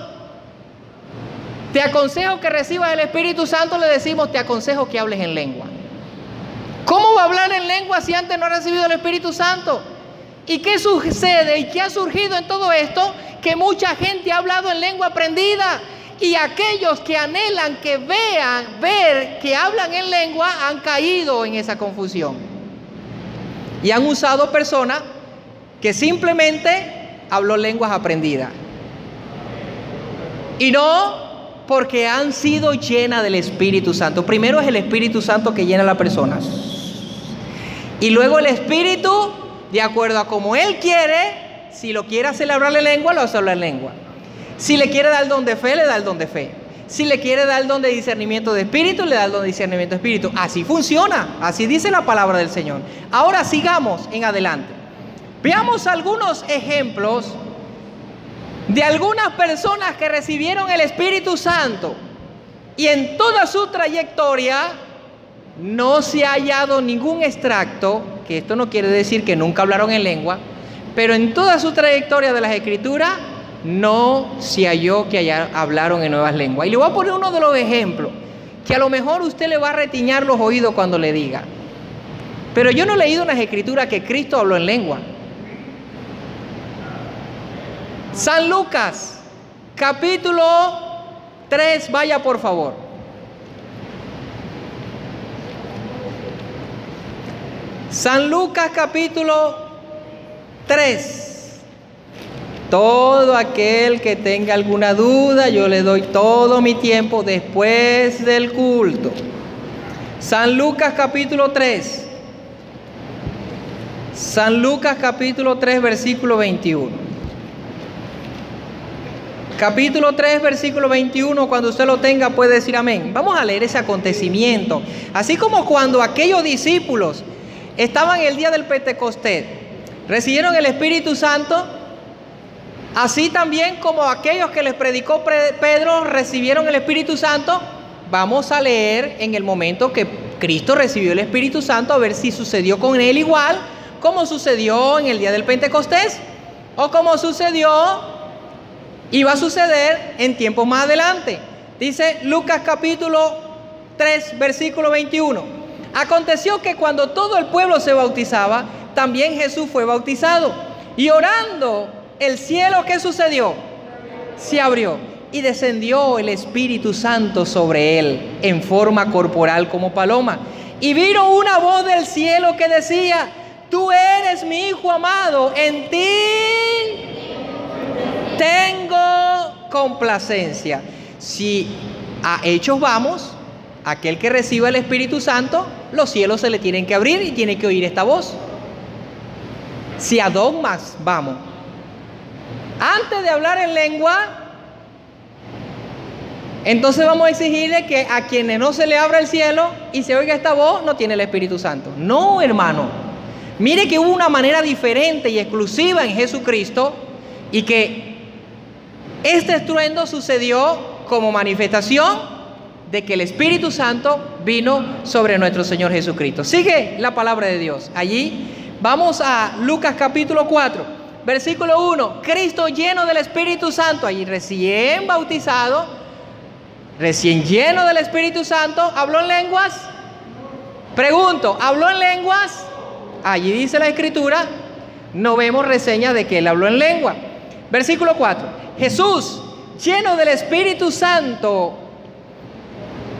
te aconsejo que recibas el Espíritu Santo, le decimos, te aconsejo que hables en lengua. ¿Cómo va a hablar en lengua si antes no ha recibido el Espíritu Santo? ¿Y qué sucede y qué ha surgido en todo esto? Que mucha gente ha hablado en lengua aprendida. Y aquellos que anhelan que ver que hablan en lengua han caído en esa confusión. Y han usado personas que simplemente habló lenguas aprendidas. Y no porque han sido llenas del Espíritu Santo. Primero es el Espíritu Santo que llena a la persona. Y luego el Espíritu, de acuerdo a como Él quiere, si lo quiere hacer hablar en lengua, lo hace hablar en lengua. Si le quiere dar el don de fe, le da el don de fe. Si le quiere dar el don de discernimiento de espíritu, le da el don de discernimiento de espíritu. Así funciona, así dice la palabra del Señor. Ahora sigamos en adelante. Veamos algunos ejemplos de algunas personas que recibieron el Espíritu Santo y en toda su trayectoria no se ha hallado ningún extracto, que esto no quiere decir que nunca hablaron en lengua, pero en toda su trayectoria de las Escrituras no se halló que hablaron en nuevas lenguas. Y le voy a poner uno de los ejemplos que a lo mejor usted le va a retiñar los oídos cuando le diga, pero yo no he leído en las Escrituras que Cristo habló en lengua. San Lucas, capítulo 3, vaya por favor. San Lucas, capítulo 3. Todo aquel que tenga alguna duda, yo le doy todo mi tiempo después del culto. San Lucas, capítulo 3. San Lucas, capítulo 3, versículo 21. Capítulo 3, versículo 21, cuando usted lo tenga puede decir amén. Vamos a leer ese acontecimiento. Así como cuando aquellos discípulos estaban el día del Pentecostés, recibieron el Espíritu Santo, así también como aquellos que les predicó Pedro recibieron el Espíritu Santo. Vamos a leer en el momento que Cristo recibió el Espíritu Santo, a ver si sucedió con él igual como sucedió en el día del Pentecostés, o como sucedió y va a suceder en tiempos más adelante. Dice Lucas capítulo 3, versículo 21. Aconteció que cuando todo el pueblo se bautizaba, también Jesús fue bautizado. Y orando, el cielo, ¿qué sucedió? Se abrió y descendió el Espíritu Santo sobre él en forma corporal como paloma. Y vino una voz del cielo que decía: tú eres mi Hijo amado, en ti tengo complacencia. Si a Hechos vamos, aquel que reciba el Espíritu Santo, los cielos se le tienen que abrir y tiene que oír esta voz. Si a Dogmas vamos, antes de hablar en lengua, entonces vamos a exigirle que a quienes no se le abra el cielo y se oiga esta voz, no tiene el Espíritu Santo. No, hermano. Mire que hubo una manera diferente y exclusiva en Jesucristo, y que este estruendo sucedió como manifestación de que el Espíritu Santo vino sobre nuestro Señor Jesucristo. Sigue la palabra de Dios. Allí vamos a Lucas capítulo 4, versículo 1. Cristo lleno del Espíritu Santo, allí recién bautizado, recién lleno del Espíritu Santo, ¿habló en lenguas? Pregunto, ¿habló en lenguas? Allí dice la Escritura, no vemos reseña de que él habló en lengua. Versículo 4. Jesús, lleno del Espíritu Santo,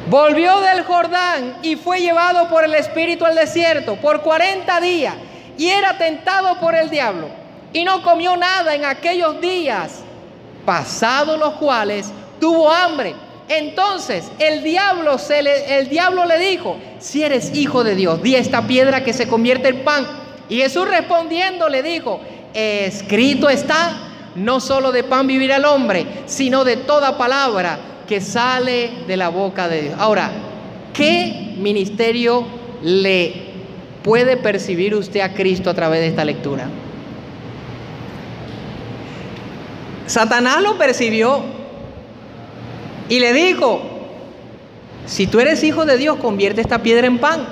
volvió del Jordán y fue llevado por el Espíritu al desierto por 40 días y era tentado por el diablo. Y no comió nada en aquellos días, pasados los cuales tuvo hambre. Entonces el diablo le dijo: si eres hijo de Dios, di a esta piedra que se convierte en pan. Y Jesús respondiendo le dijo: escrito está, no solo de pan vivirá el hombre, sino de toda palabra que sale de la boca de Dios. Ahora, ¿qué ministerio le puede percibir usted a Cristo a través de esta lectura? Satanás lo percibió y le dijo: si tú eres hijo de Dios, convierte esta piedra en pan.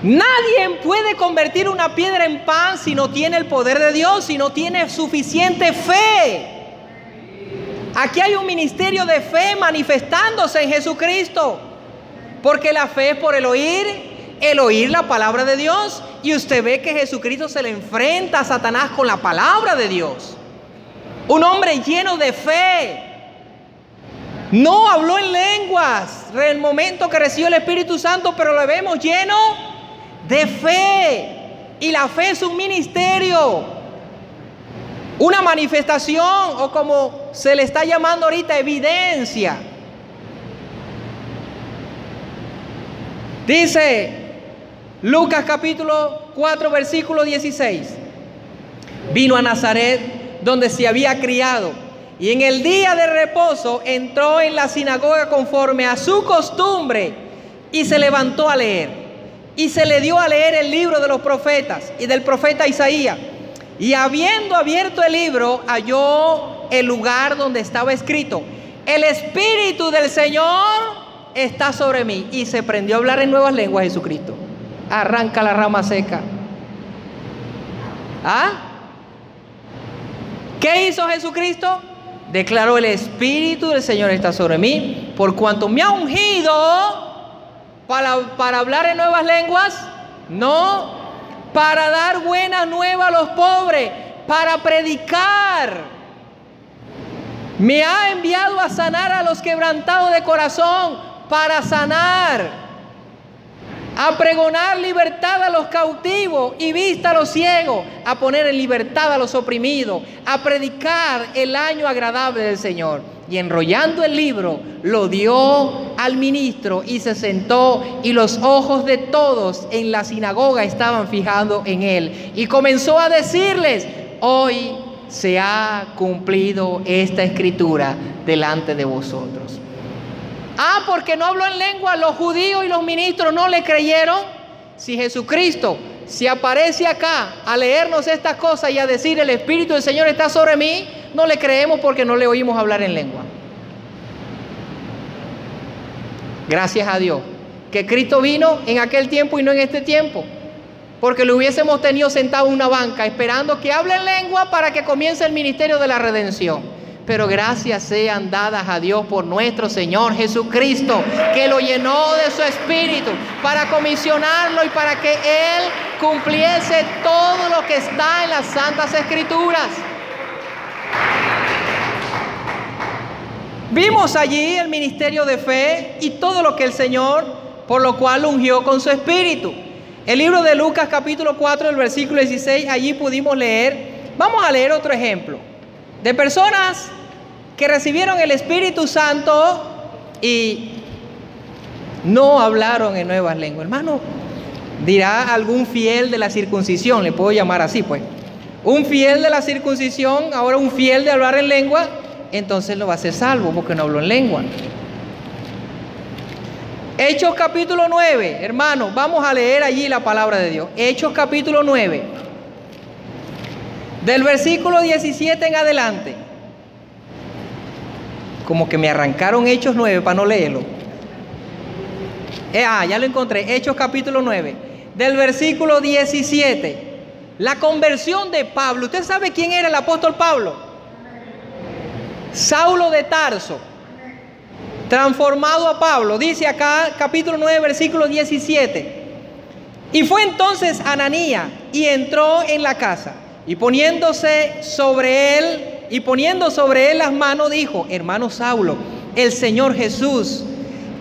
Nadie puede convertir una piedra en pan si no tiene el poder de Dios, si no tiene suficiente fe. Aquí hay un ministerio de fe manifestándose en Jesucristo, porque la fe es por el oír la palabra de Dios, y usted ve que Jesucristo se le enfrenta a Satanás con la palabra de Dios. Un hombre lleno de fe. No habló en lenguas en el momento que recibió el Espíritu Santo, pero lo vemos lleno de fe. Y la fe es un ministerio, una manifestación, o como se le está llamando ahorita, evidencia. Dice Lucas capítulo 4 versículo 16: vino a Nazaret, donde se había criado, y en el día de reposo entró en la sinagoga conforme a su costumbre, y se levantó a leer. Y se le dio a leer el libro de los profetas y del profeta Isaías. Y habiendo abierto el libro, halló el lugar donde estaba escrito: el Espíritu del Señor está sobre mí. Y se prendió a hablar en nuevas lenguas Jesucristo. Arranca la rama seca. ¿Ah? ¿Qué hizo Jesucristo? Declaró: el Espíritu del Señor está sobre mí, por cuanto me ha ungido para hablar en nuevas lenguas, no, para dar buenas nuevas a los pobres, para predicar. Me ha enviado a sanar a los quebrantados de corazón, para sanar, a pregonar libertad a los cautivos y vista a los ciegos, a poner en libertad a los oprimidos, a predicar el año agradable del Señor. Y enrollando el libro, lo dio al ministro y se sentó, y los ojos de todos en la sinagoga estaban fijados en él. Y comenzó a decirles: hoy se ha cumplido esta escritura delante de vosotros. Ah, porque no habló en lengua, los judíos y los ministros no le creyeron. Si Jesucristo se aparece acá a leernos estas cosas y a decir: el Espíritu del Señor está sobre mí, no le creemos porque no le oímos hablar en lengua. Gracias a Dios que Cristo vino en aquel tiempo y no en este tiempo, porque lo hubiésemos tenido sentado en una banca esperando que hable en lengua para que comience el ministerio de la redención. Pero gracias sean dadas a Dios por nuestro Señor Jesucristo, que lo llenó de su Espíritu para comisionarlo y para que Él cumpliese todo lo que está en las Santas Escrituras. Vimos allí el ministerio de fe y todo lo que el Señor, por lo cual ungió con su Espíritu. El libro de Lucas capítulo 4, el versículo 16, allí pudimos leer. Vamos a leer otro ejemplo de personas que recibieron el Espíritu Santo y no hablaron en nuevas lenguas. Hermano, dirá algún fiel de la circuncisión, le puedo llamar así pues. Un fiel de la circuncisión, ahora un fiel de hablar en lengua, entonces no va a ser salvo porque no habló en lengua. Hechos capítulo 9, hermano, vamos a leer allí la palabra de Dios. Hechos capítulo 9, del versículo 17 en adelante. Como que me arrancaron Hechos 9 para no leerlo. Ya lo encontré. Hechos capítulo 9, del versículo 17. La conversión de Pablo. ¿Usted sabe quién era el apóstol Pablo? Saulo de Tarso, transformado a Pablo. Dice acá, capítulo 9, versículo 17. Y fue entonces Ananías y entró en la casa, y poniendo sobre él las manos, dijo: hermano Saulo, el Señor Jesús,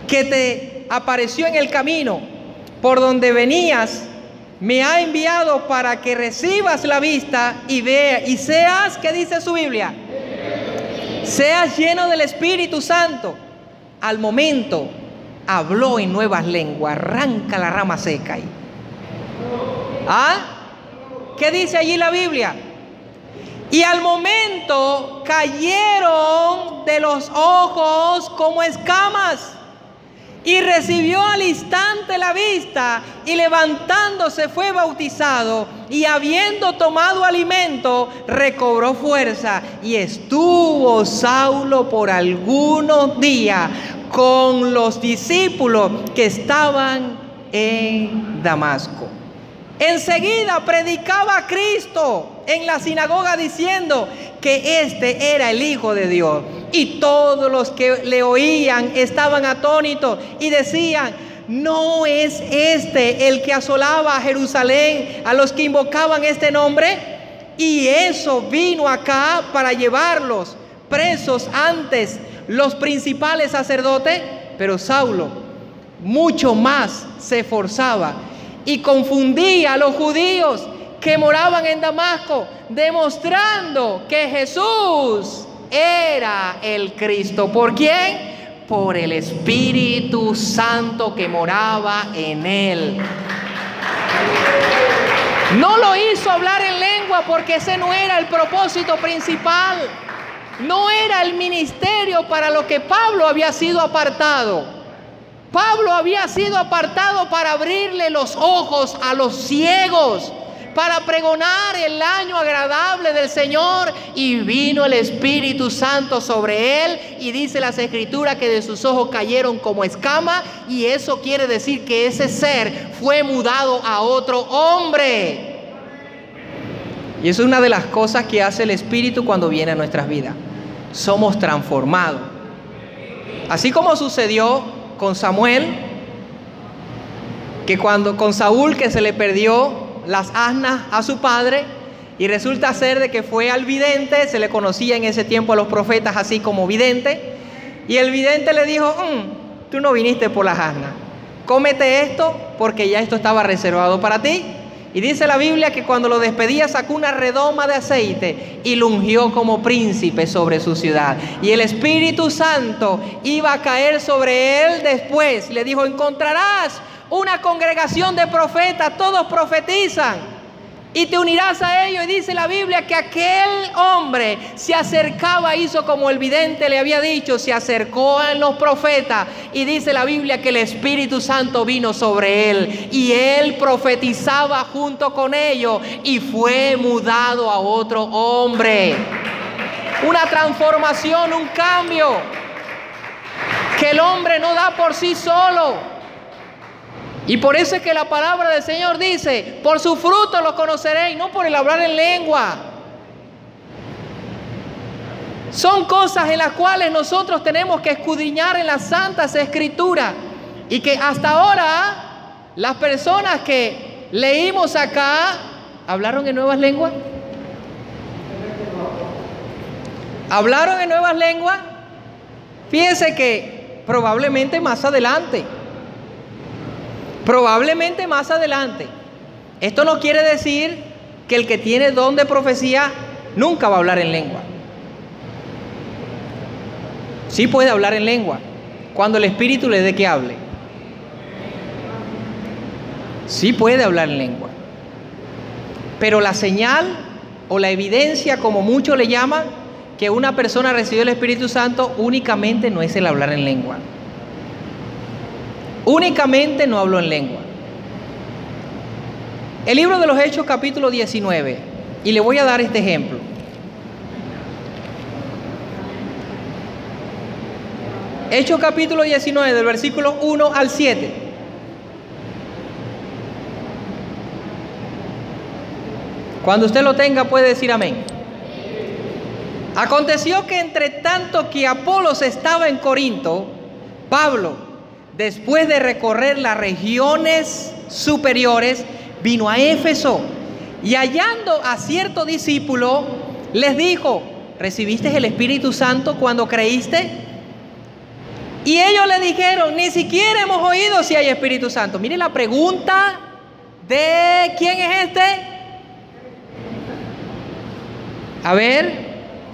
que te apareció en el camino por donde venías, me ha enviado para que recibas la vista y veas, y seas, ¿qué dice su Biblia? Seas lleno del Espíritu Santo. Al momento habló en nuevas lenguas. Arranca la rama seca ahí. ¿Qué dice allí la Biblia? Y al momento cayeron de los ojos como escamas, Y recibió al instante la vista, y levantándose fue bautizado, y habiendo tomado alimento, recobró fuerza, y estuvo Saulo por algunos días con los discípulos que estaban en Damasco. Enseguida predicaba a Cristo en la sinagoga diciendo que este era el Hijo de Dios. Y todos los que le oían estaban atónitos y decían: ¿no es este el que asolaba a Jerusalén a los que invocaban este nombre? Y eso vino acá para llevarlos presos antes los principales sacerdotes. Pero Saulo mucho más se esforzaba y confundía a los judíos que moraban en Damasco, demostrando que Jesús era el Cristo. ¿Por quién? Por el Espíritu Santo que moraba en él. No lo hizo hablar en lengua porque ese no era el propósito principal. No era el ministerio para lo que Pablo había sido apartado. Pablo había sido apartado para abrirle los ojos a los ciegos, para pregonar el año agradable del Señor, y vino el Espíritu Santo sobre él, y dice las Escrituras que de sus ojos cayeron como escamas, y eso quiere decir que ese ser fue mudado a otro hombre. Y eso es una de las cosas que hace el Espíritu cuando viene a nuestras vidas. Somos transformados. Así como sucedió con Samuel, que cuando con Saúl, que se le perdió las asnas a su padre, y resulta ser de que fue al vidente. Se le conocía en ese tiempo a los profetas así como vidente, y el vidente le dijo: tú no viniste por las asnas, cómete esto porque ya esto estaba reservado para ti. Y dice la Biblia que cuando lo despedía sacó una redoma de aceite y lo ungió como príncipe sobre su ciudad. Y el Espíritu Santo iba a caer sobre él después. Le dijo: encontrarás una congregación de profetas, todos profetizan, y te unirás a ellos. Y dice la Biblia que aquel hombre se acercaba, hizo como el vidente le había dicho, se acercó a los profetas, y dice la Biblia que el Espíritu Santo vino sobre él, y él profetizaba junto con ellos, y fue mudado a otro hombre. Una transformación, un cambio que el hombre no da por sí solo. Y por eso es que la palabra del Señor dice: por su fruto los conoceréis, no por el hablar en lengua. Son cosas en las cuales nosotros tenemos que escudriñar en las Santas Escrituras, y que hasta ahora las personas que leímos acá hablaron en nuevas lenguas. ¿Hablaron en nuevas lenguas? Fíjense que probablemente más adelante. Esto no quiere decir que el que tiene don de profecía nunca va a hablar en lengua. Sí puede hablar en lengua cuando el Espíritu le dé que hable. Sí puede hablar en lengua. Pero la señal o la evidencia, como muchos le llaman, que una persona recibió el Espíritu Santo únicamente no es el hablar en lengua. Únicamente no habló en lengua. El libro de los Hechos, capítulo 19, y le voy a dar este ejemplo. Hechos capítulo 19, del versículo 1 al 7. Cuando usted lo tenga puede decir amén. Aconteció que entre tanto que Apolos estaba en Corinto, Pablo, después de recorrer las regiones superiores, vino a Éfeso, y hallando a cierto discípulo, les dijo: ¿recibiste el Espíritu Santo cuando creíste? Y ellos le dijeron: ni siquiera hemos oído si hay Espíritu Santo. Mire la pregunta de ¿quién es este? A ver,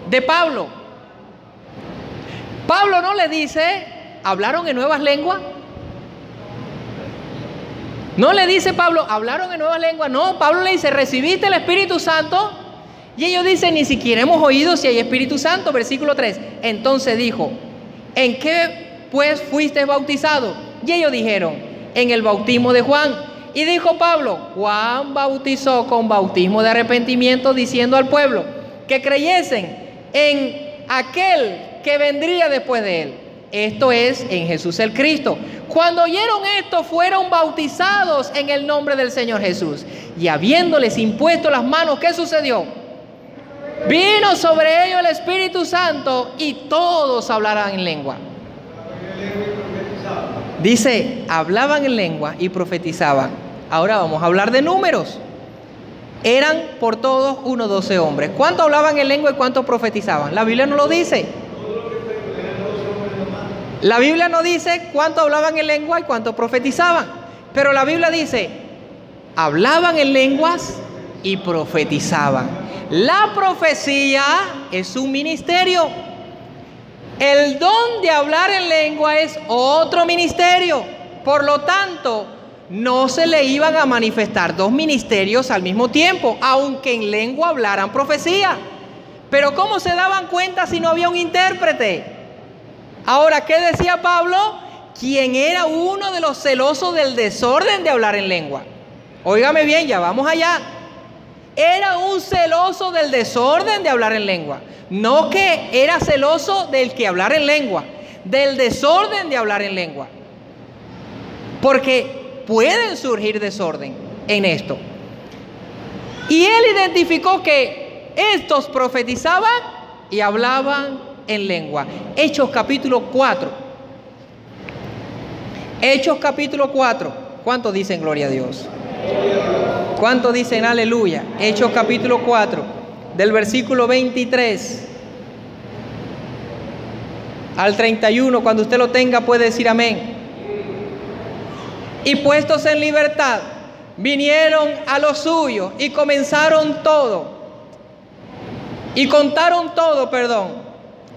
de Pablo. Pablo no le dice: ¿hablaron en nuevas lenguas? No le dice Pablo: ¿hablaron en nuevas lenguas? No, Pablo le dice: ¿recibiste el Espíritu Santo? Y ellos dicen: ni siquiera hemos oído si hay Espíritu Santo. Versículo 3. Entonces dijo: ¿en qué pues fuiste bautizado? Y ellos dijeron, en el bautismo de Juan. Y dijo Pablo, Juan bautizó con bautismo de arrepentimiento, diciendo al pueblo que creyesen en aquel que vendría después de él, esto es, en Jesús el Cristo. Cuando oyeron esto, fueron bautizados en el nombre del Señor Jesús. Y habiéndoles impuesto las manos, ¿qué sucedió? Vino sobre ellos el Espíritu Santo y todos hablaran en lengua. Dice, hablaban en lengua y profetizaban. Ahora vamos a hablar de números. Eran por todos 12 hombres. ¿Cuántos hablaban en lengua y cuántos profetizaban? La Biblia no lo dice. La Biblia no dice cuántos hablaban en lengua y cuántos profetizaban. Pero la Biblia dice, hablaban en lenguas y profetizaban. La profecía es un ministerio. El don de hablar en lengua es otro ministerio. Por lo tanto, no se le iban a manifestar dos ministerios al mismo tiempo, aunque en lengua hablaran profecía. Pero ¿cómo se daban cuenta si no había un intérprete? Ahora, ¿qué decía Pablo? Quien era uno de los celosos del desorden de hablar en lengua. Óigame bien, ya vamos allá. Era un celoso del desorden de hablar en lengua. No que era celoso del que hablar en lengua, del desorden de hablar en lengua. Porque pueden surgir desorden en esto. Y él identificó que estos profetizaban y hablaban en lengua. Hechos capítulo 4. Hechos capítulo 4. ¿Cuántos dicen gloria a Dios? ¿Cuántos dicen aleluya? Hechos capítulo 4. Del versículo 23 al 31, cuando usted lo tenga puede decir amén. Y puestos en libertad, vinieron a los suyos y contaron todo,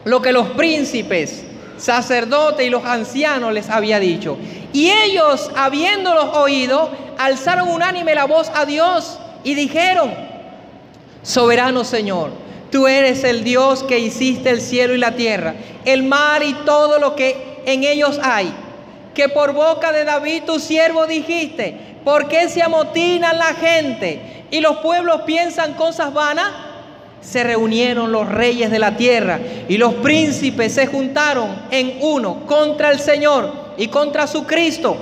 lo que los príncipes, sacerdotes y los ancianos les había dicho. Y ellos, habiéndolos oído, alzaron unánime la voz a Dios y dijeron: Soberano Señor, tú eres el Dios que hiciste el cielo y la tierra, el mar y todo lo que en ellos hay, que por boca de David tu siervo dijiste: ¿por qué se amotinan la gente y los pueblos piensan cosas vanas? Se reunieron los reyes de la tierra y los príncipes se juntaron en uno contra el Señor y contra su Cristo,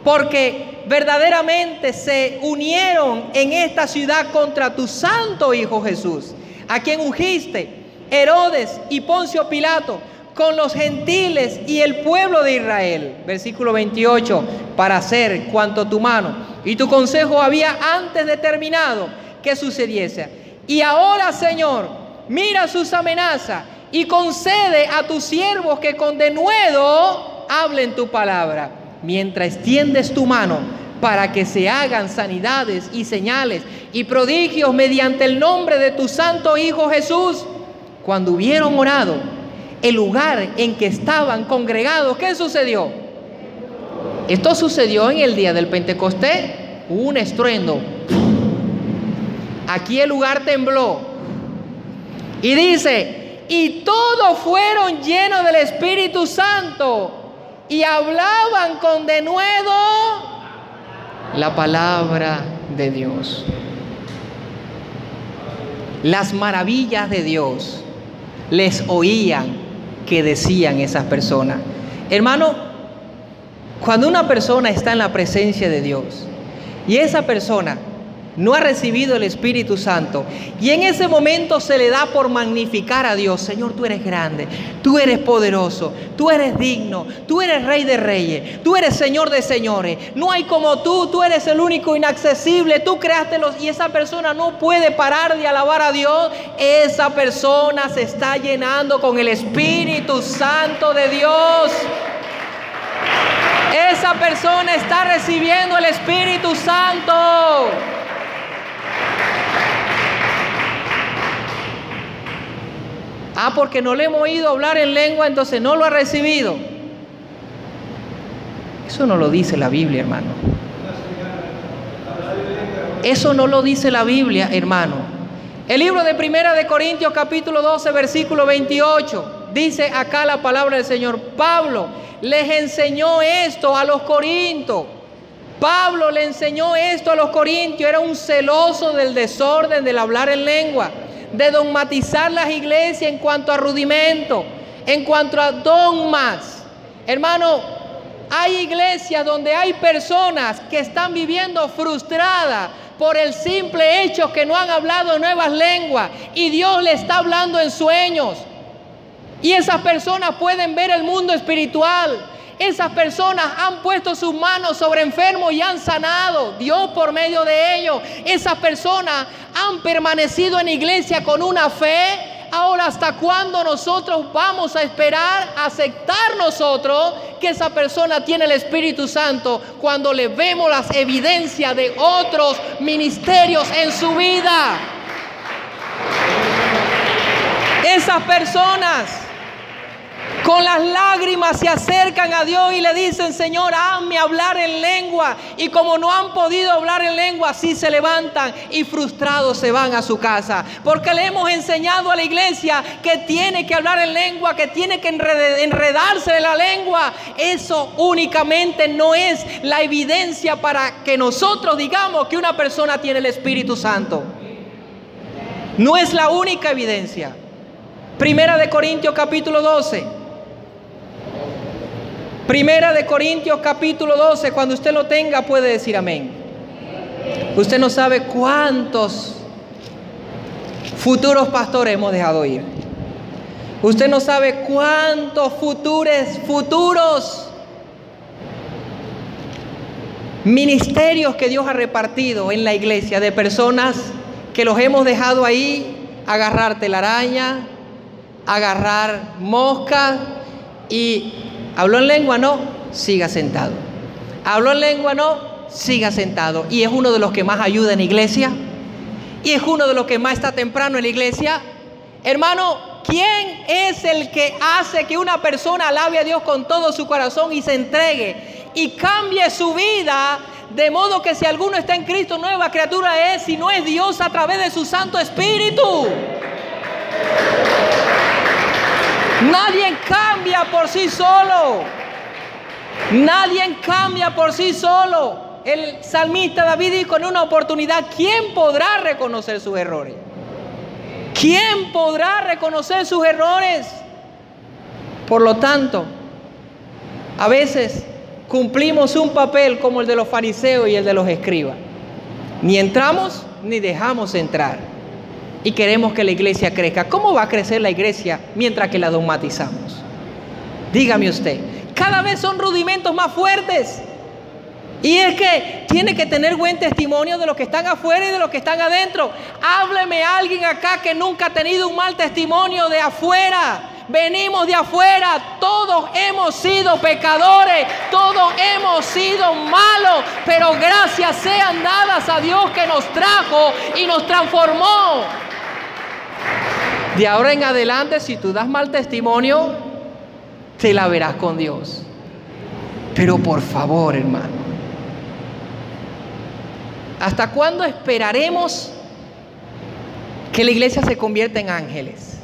porque verdaderamente se unieron en esta ciudad contra tu santo Hijo Jesús, a quien ungiste, Herodes y Poncio Pilato, con los gentiles y el pueblo de Israel. Versículo 28, para hacer cuanto tu mano y tu consejo había antes determinado que sucediese. Y ahora, Señor, mira sus amenazas y concede a tus siervos que con denuedo hablen tu palabra, mientras extiendes tu mano para que se hagan sanidades y señales y prodigios mediante el nombre de tu santo Hijo Jesús. Cuando hubieron orado, el lugar en que estaban congregados, ¿qué sucedió? Esto sucedió en el día del Pentecostés. Hubo un estruendo. Aquí el lugar tembló. Y dice: y todos fueron llenos del Espíritu Santo y hablaban con denuedo la palabra de Dios. Las maravillas de Dios les oían que decían esas personas. Hermano, cuando una persona está en la presencia de Dios y esa persona no ha recibido el Espíritu Santo, y en ese momento se le da por magnificar a Dios: Señor, tú eres grande, tú eres poderoso, tú eres digno, tú eres Rey de reyes, tú eres Señor de señores, no hay como tú eres el único inaccesible, tú creaste y esa persona no puede parar de alabar a Dios. Esa persona se está llenando con el Espíritu Santo de Dios. Esa persona está recibiendo el Espíritu Santo. Porque no le hemos oído hablar en lengua, entonces no lo ha recibido. Eso no lo dice la Biblia, hermano. Eso no lo dice la Biblia, hermano. El libro de Primera de Corintios capítulo 12 versículo 28 dice acá la palabra del Señor: Pablo, les enseñó esto a los corintios. Pablo le enseñó esto a los corintios. Era un celoso del desorden, del hablar en lengua, de dogmatizar las iglesias en cuanto a rudimentos, en cuanto a dogmas. Hermano, hay iglesias donde hay personas que están viviendo frustradas por el simple hecho que no han hablado en nuevas lenguas y Dios le está hablando en sueños. Y esas personas pueden ver el mundo espiritual. Esas personas han puesto sus manos sobre enfermos y han sanado. Dios por medio de ellos. Esas personas han permanecido en iglesia con una fe. Ahora, ¿hasta cuándo nosotros vamos a esperar, a aceptar nosotros que esa persona tiene el Espíritu Santo cuando le vemos las evidencias de otros ministerios en su vida? Esas personas con las lágrimas se acercan a Dios y le dicen: Señor, hazme hablar en lengua. Y como no han podido hablar en lengua, así se levantan y frustrados se van a su casa. Porque le hemos enseñado a la iglesia que tiene que hablar en lengua, que tiene que enredarse en la lengua. Eso únicamente no es la evidencia para que nosotros digamos que una persona tiene el Espíritu Santo. No es la única evidencia. Primera de Corintios capítulo 12. Primera de Corintios capítulo 12, cuando usted lo tenga puede decir amén. Usted no sabe cuántos futuros pastores hemos dejado ir. Usted no sabe cuántos futuros ministerios que Dios ha repartido en la iglesia, de personas que los hemos dejado ahí agarrar telaraña, agarrar moscas y... ¿Habló en lengua? No, siga sentado. ¿Habló en lengua? No, siga sentado. Y es uno de los que más ayuda en la iglesia. Y es uno de los que más está temprano en la iglesia. Hermano, ¿quién es el que hace que una persona alabe a Dios con todo su corazón y se entregue y cambie su vida? De modo que si alguno está en Cristo, nueva criatura es, si no es Dios a través de su Santo Espíritu. Nadie cambia por sí solo. Nadie cambia por sí solo. El salmista David dijo en una oportunidad: ¿quién podrá reconocer sus errores? ¿Quién podrá reconocer sus errores? Por lo tanto, a veces cumplimos un papel como el de los fariseos y el de los escribas. Ni entramos ni dejamos entrar. Y queremos que la iglesia crezca. ¿Cómo va a crecer la iglesia mientras que la dogmatizamos? Dígame usted. Cada vez son rudimentos más fuertes. Y es que tiene que tener buen testimonio de los que están afuera y de los que están adentro. Hábleme a alguien acá que nunca ha tenido un mal testimonio de afuera. Venimos de afuera, todos hemos sido pecadores, todos hemos sido malos, pero gracias sean dadas a Dios que nos trajo y nos transformó. De ahora en adelante, si tú das mal testimonio, te la verás con Dios. Pero por favor, hermano, ¿hasta cuándo esperaremos que la iglesia se convierta en ángeles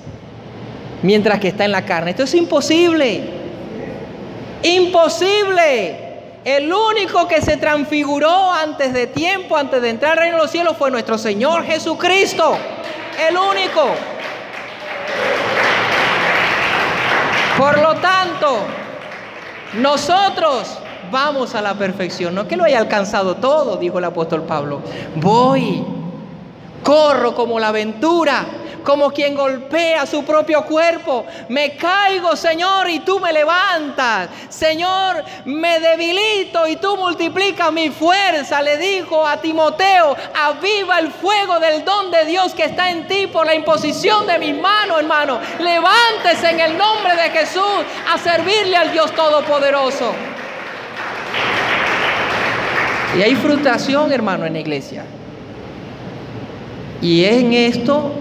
mientras que está en la carne? Esto es imposible. Imposible. El único que se transfiguró antes de tiempo, antes de entrar al reino de los cielos, fue nuestro Señor Jesucristo. El único. Por lo tanto, nosotros vamos a la perfección. No que lo haya alcanzado todo, dijo el apóstol Pablo. Voy, corro como la aventura, como quien golpea su propio cuerpo. Me caigo, Señor, y tú me levantas. Señor, me debilito y tú multiplicas mi fuerza. Le dijo a Timoteo: aviva el fuego del don de Dios que está en ti por la imposición de mis manos, hermano. Levántese en el nombre de Jesús a servirle al Dios Todopoderoso. Y hay frustración, hermano, en la iglesia. Y en esto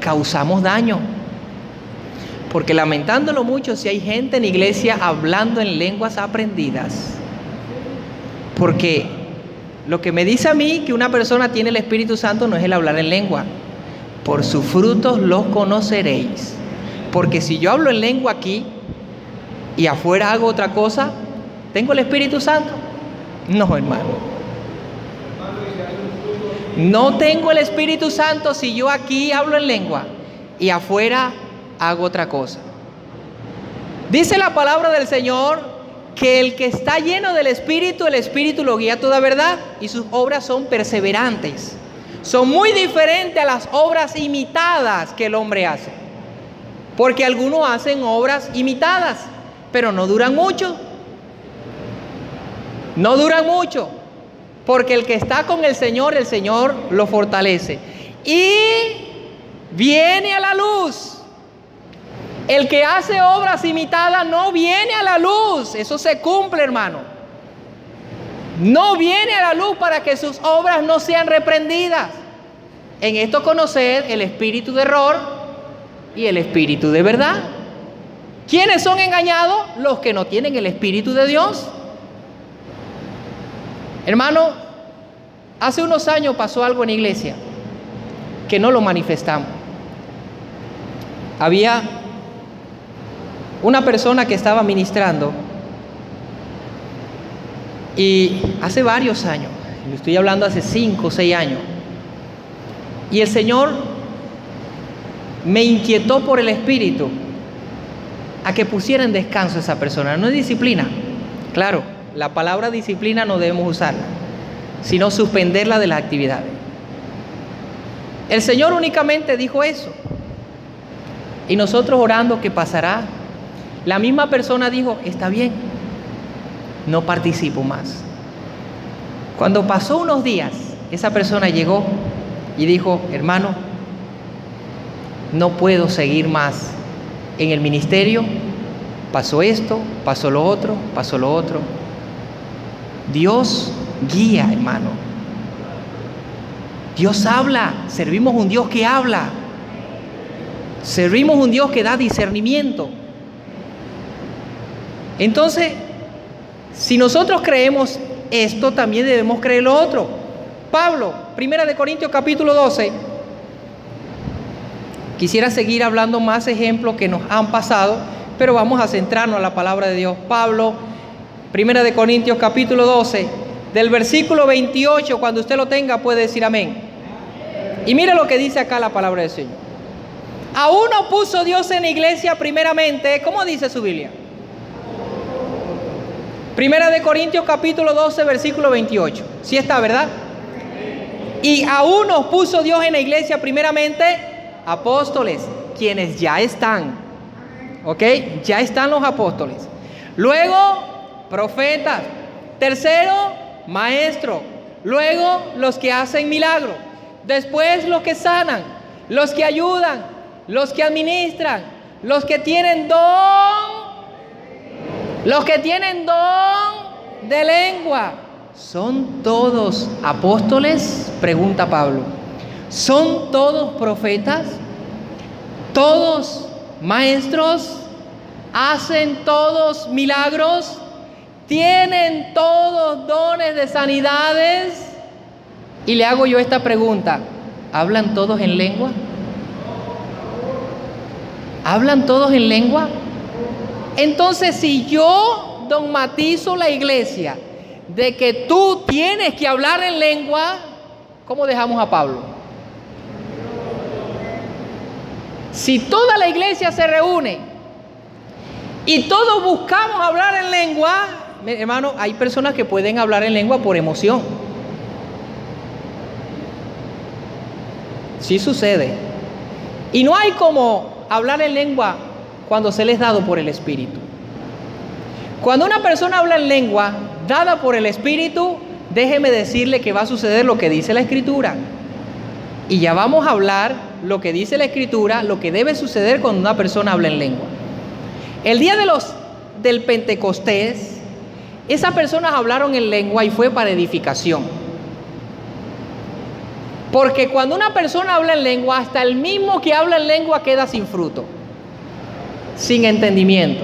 causamos daño. Porque lamentándolo mucho, si hay gente en la iglesia hablando en lenguas aprendidas. Porque lo que me dice a mí que una persona tiene el Espíritu Santo no es el hablar en lengua. Por sus frutos los conoceréis. Porque si yo hablo en lengua aquí y afuera hago otra cosa, ¿tengo el Espíritu Santo? No, hermano. No tengo el Espíritu Santo si yo aquí hablo en lengua y afuera hago otra cosa. Dice la palabra del Señor que el que está lleno del Espíritu, el Espíritu lo guía a toda verdad y sus obras son perseverantes. Son muy diferentes a las obras imitadas que el hombre hace. Porque algunos hacen obras imitadas, pero no duran mucho. No duran mucho. Porque el que está con el Señor lo fortalece. Y viene a la luz. El que hace obras imitadas no viene a la luz. Eso se cumple, hermano. No viene a la luz para que sus obras no sean reprendidas. En esto conocer el espíritu de error y el espíritu de verdad. ¿Quiénes son engañados? Los que no tienen el Espíritu de Dios. Hermano, hace unos años pasó algo en la iglesia que no lo manifestamos. Había una persona que estaba ministrando y hace varios años, le estoy hablando hace 5 o 6 años, y el Señor me inquietó por el Espíritu a que pusiera en descanso a esa persona. No es disciplina, claro, la palabra disciplina no debemos usarla, sino suspenderla de las actividades. El Señor únicamente dijo eso. Y nosotros orando, ¿qué pasará? La misma persona dijo, está bien, no participo más. Cuando pasó unos días, esa persona llegó y dijo, hermano, no puedo seguir más en el ministerio. Pasó esto, pasó lo otro, pasó lo otro. Dios guía, hermano. Dios habla. Servimos un Dios que habla. Servimos un Dios que da discernimiento. Entonces, si nosotros creemos esto, también debemos creer lo otro. Pablo, 1 Corintios capítulo 12. Quisiera seguir hablando más ejemplos que nos han pasado, pero vamos a centrarnos en la palabra de Dios. Pablo, 1 Corintios capítulo 12, del versículo 28, cuando usted lo tenga puede decir amén. Y mire lo que dice acá la palabra del Señor. A uno puso Dios en la iglesia primeramente, ¿cómo dice su Biblia? 1 Corintios capítulo 12, versículo 28. Sí está, ¿verdad? Y a unos puso Dios en la iglesia primeramente apóstoles, quienes ya están. ¿Ok? Ya están los apóstoles. Luego, profetas. Tercero, maestros. Luego, los que hacen milagros. Después, los que sanan. Los que ayudan. Los que administran. Los que tienen don. Los que tienen don de lengua. ¿Son todos apóstoles? Pregunta Pablo. ¿Son todos profetas? ¿Todos maestros? ¿Hacen todos milagros? ¿Tienen todos dones de sanidades? Y le hago yo esta pregunta. ¿Hablan todos en lengua? ¿Hablan todos en lengua? Entonces, si yo dogmatizo la iglesia de que tú tienes que hablar en lengua, ¿cómo dejamos a Pablo? Si toda la iglesia se reúne y todos buscamos hablar en lengua, hermano, hay personas que pueden hablar en lengua por emoción. Sí sucede. Y no hay como hablar en lengua cuando se les es dado por el Espíritu. Cuando una persona habla en lengua dada por el Espíritu, déjeme decirle que va a suceder lo que dice la Escritura. Y ya vamos a hablar lo que dice la Escritura, lo que debe suceder cuando una persona habla en lengua. El día del Pentecostés, esas personas hablaron en lengua y fue para edificación. Porque cuando una persona habla en lengua, hasta el mismo que habla en lengua queda sin fruto, sin entendimiento.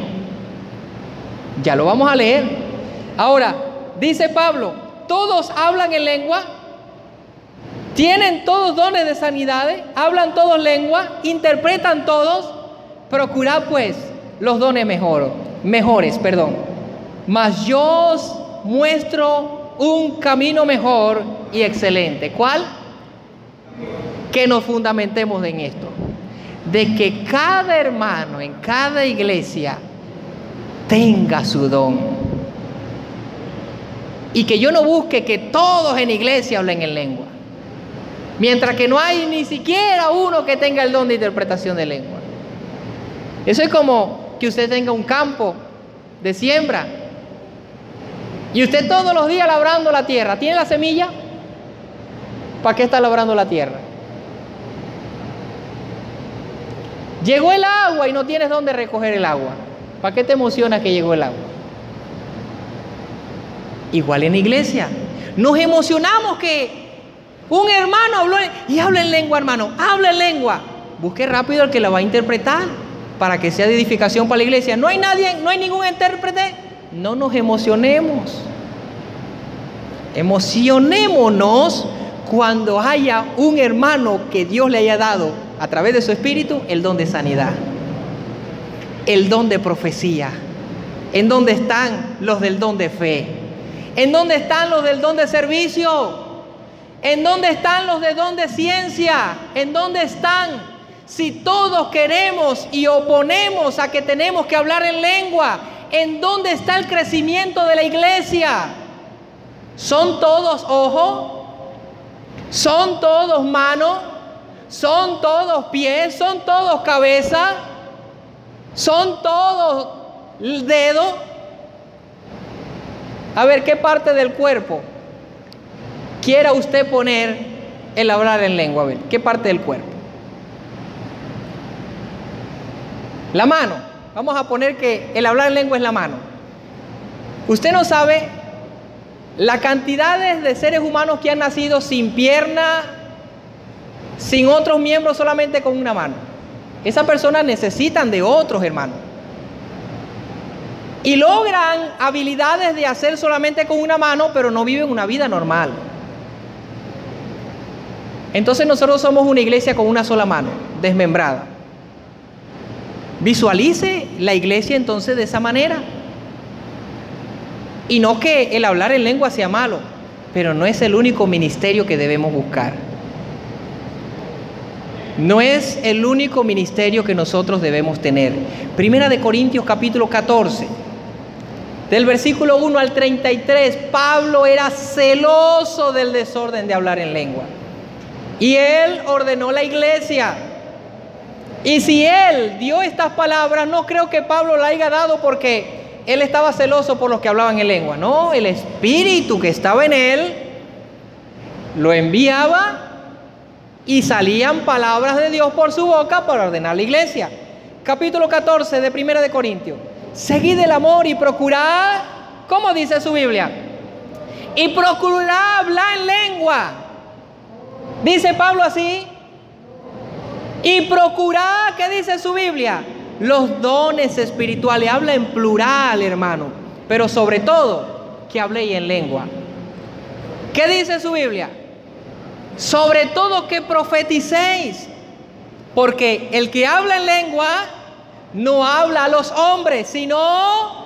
Ya lo vamos a leer. Ahora, dice Pablo, todos hablan en lengua, tienen todos dones de sanidades, hablan todos lengua, interpretan todos. Procurad pues los dones mejor. mejores, perdón. Mas yo os muestro un camino mejor y excelente. ¿Cuál? Que nos fundamentemos en esto. De que cada hermano en cada iglesia tenga su don. Y que yo no busque que todos en iglesia hablen en lengua. Mientras que no hay ni siquiera uno que tenga el don de interpretación de lengua. Eso es como que usted tenga un campo de siembra y usted todos los días labrando la tierra. ¿Tiene la semilla? ¿Para qué está labrando la tierra? Llegó el agua y no tienes dónde recoger el agua. ¿Para qué te emociona que llegó el agua? Igual en la iglesia. Nos emocionamos que un hermano habló y habla en lengua, hermano. Habla en lengua. Busque rápido el que la va a interpretar para que sea de edificación para la iglesia. No hay nadie, no hay ningún intérprete. No nos emocionemos. Emocionémonos cuando haya un hermano que Dios le haya dado a través de su espíritu el don de sanidad, el don de profecía. ¿En dónde están los del don de fe? ¿En dónde están los del don de servicio? ¿En dónde están los del don de ciencia? ¿En dónde están? Si todos queremos y oponemos a que tenemos que hablar en lengua, ¿en dónde está el crecimiento de la iglesia? ¿Son todos ojo? ¿Son todos mano? ¿Son todos pies? ¿Son todos cabeza? ¿Son todos dedo? A ver, ¿qué parte del cuerpo quiera usted poner el hablar en lengua? A ver, ¿qué parte del cuerpo? La mano. Vamos a poner que el hablar en lengua es la mano. Usted no sabe la cantidad de seres humanos que han nacido sin pierna, sin otros miembros, solamente con una mano. Esas personas necesitan de otros hermanos. Y logran habilidades de hacer solamente con una mano, pero no viven una vida normal. Entonces nosotros somos una iglesia con una sola mano, desmembrada. Visualice la iglesia entonces de esa manera. Y no que el hablar en lengua sea malo, pero no es el único ministerio que debemos buscar. No es el único ministerio que nosotros debemos tener. Primera de Corintios capítulo 14, del versículo 1 al 33, Pablo era celoso del desorden de hablar en lengua. Y él ordenó la iglesia. Y si él dio estas palabras, no creo que Pablo la haya dado porque él estaba celoso por los que hablaban en lengua. No, el espíritu que estaba en él lo enviaba y salían palabras de Dios por su boca para ordenar la iglesia. Capítulo 14 de Primera de Corintios. Seguid el amor y procurad, ¿cómo dice su Biblia? Y procurad hablar en lengua. Dice Pablo así. Y procurad, ¿qué dice su Biblia? Los dones espirituales. Habla en plural, hermano. Pero sobre todo, que habléis en lengua. ¿Qué dice su Biblia? Sobre todo que profeticéis. Porque el que habla en lengua no habla a los hombres, sino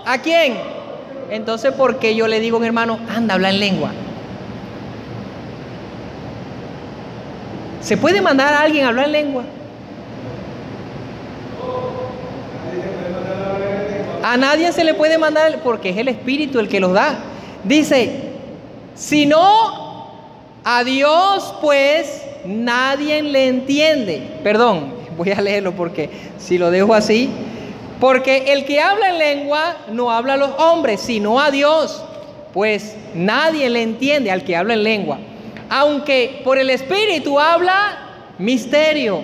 ¿a quién? Entonces, ¿por qué yo le digo a un hermano, anda, habla en lengua? ¿Se puede mandar a alguien a hablar en lengua? A nadie se le puede mandar porque es el Espíritu el que los da. Dice, si no, a Dios pues nadie le entiende. Perdón, voy a leerlo porque si lo dejo así. Porque el que habla en lengua no habla a los hombres, sino a Dios. Pues nadie le entiende al que habla en lengua. Aunque por el Espíritu habla misterio.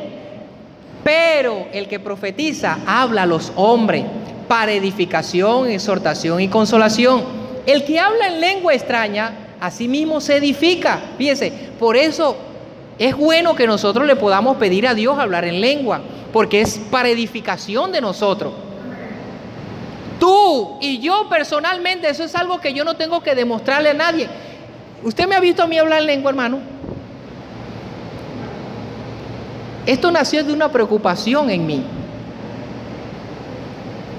Pero el que profetiza habla a los hombres para edificación, exhortación y consolación. El que habla en lengua extraña, a sí mismo se edifica. Fíjese, por eso es bueno que nosotros le podamos pedir a Dios hablar en lengua, porque es para edificación de nosotros. Tú y yo personalmente, eso es algo que yo no tengo que demostrarle a nadie. ¿Usted me ha visto a mí hablar en lengua, hermano? Esto nació de una preocupación en mí.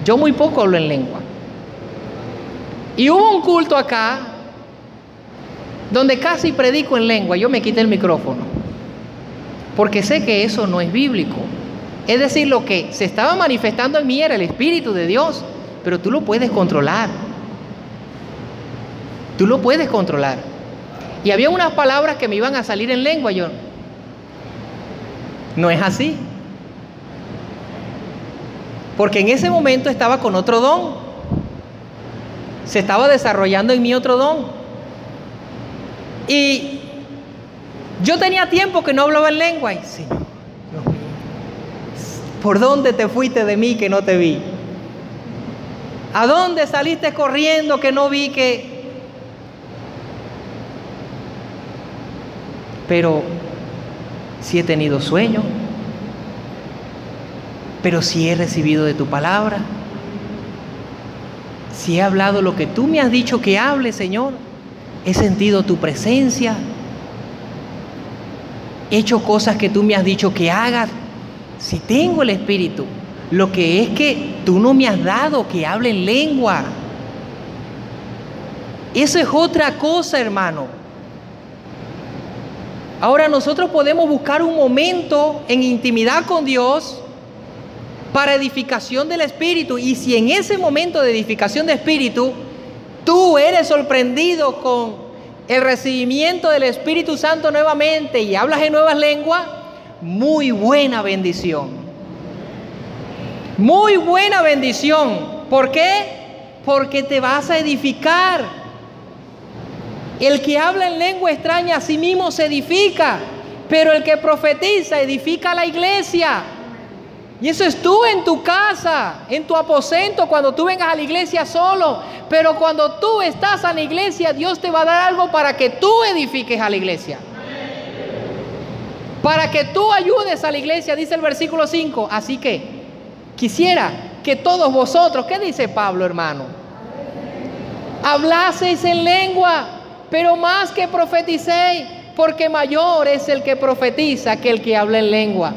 Yo muy poco hablo en lengua. Y hubo un culto acá donde casi predico en lengua. Yo me quité el micrófono porque sé que eso no es bíblico. Es decir, lo que se estaba manifestando en mí era el Espíritu de Dios, pero tú lo puedes controlar. Tú lo puedes controlar. Y había unas palabras que me iban a salir en lengua. Yo, no es así. Porque en ese momento estaba con otro don. Se estaba desarrollando en mí otro don. Y yo tenía tiempo que no hablaba en lengua. Y Señor, Dios mío, ¿por dónde te fuiste de mí que no te vi? ¿A dónde saliste corriendo que no vi que...? Pero si he tenido sueño, pero si he recibido de tu palabra, si he hablado lo que tú me has dicho que hable, Señor, he sentido tu presencia, he hecho cosas que tú me has dicho que hagas, si tengo el Espíritu, lo que es que tú no me has dado que hable en lengua. Eso es otra cosa, hermano. Ahora nosotros podemos buscar un momento en intimidad con Dios para edificación del Espíritu. Y si en ese momento de edificación de Espíritu tú eres sorprendido con el recibimiento del Espíritu Santo nuevamente y hablas en nuevas lenguas, muy buena bendición. Muy buena bendición. ¿Por qué? Porque te vas a edificar. El que habla en lengua extraña a sí mismo se edifica, pero el que profetiza edifica a la iglesia. Y eso es tú en tu casa, en tu aposento, cuando tú vengas a la iglesia solo. Pero cuando tú estás en la iglesia, Dios te va a dar algo para que tú edifiques a la iglesia. Para que tú ayudes a la iglesia, dice el versículo 5. Así que quisiera que todos vosotros, ¿qué dice Pablo, hermano? Hablaseis en lengua, pero más que profeticéis, porque mayor es el que profetiza que el que habla en lengua.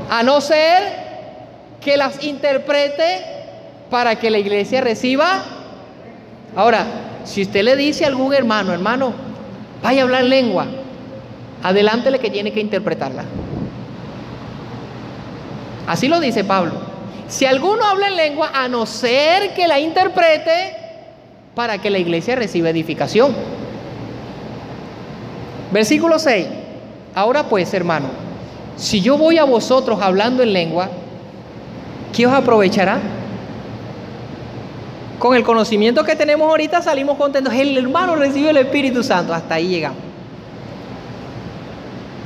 A no ser que las interprete para que la iglesia reciba. Ahora, si usted le dice a algún hermano, vaya a hablar en lengua, adelántele que tiene que interpretarla. Así lo dice Pablo. Si alguno habla en lengua, a no ser que la interprete para que la iglesia reciba edificación. Versículo 6. Ahora pues, hermano, si yo voy a vosotros hablando en lengua, ¿qué os aprovechará? Con el conocimiento que tenemos ahorita salimos contentos. El hermano recibió el Espíritu Santo. Hasta ahí llegamos.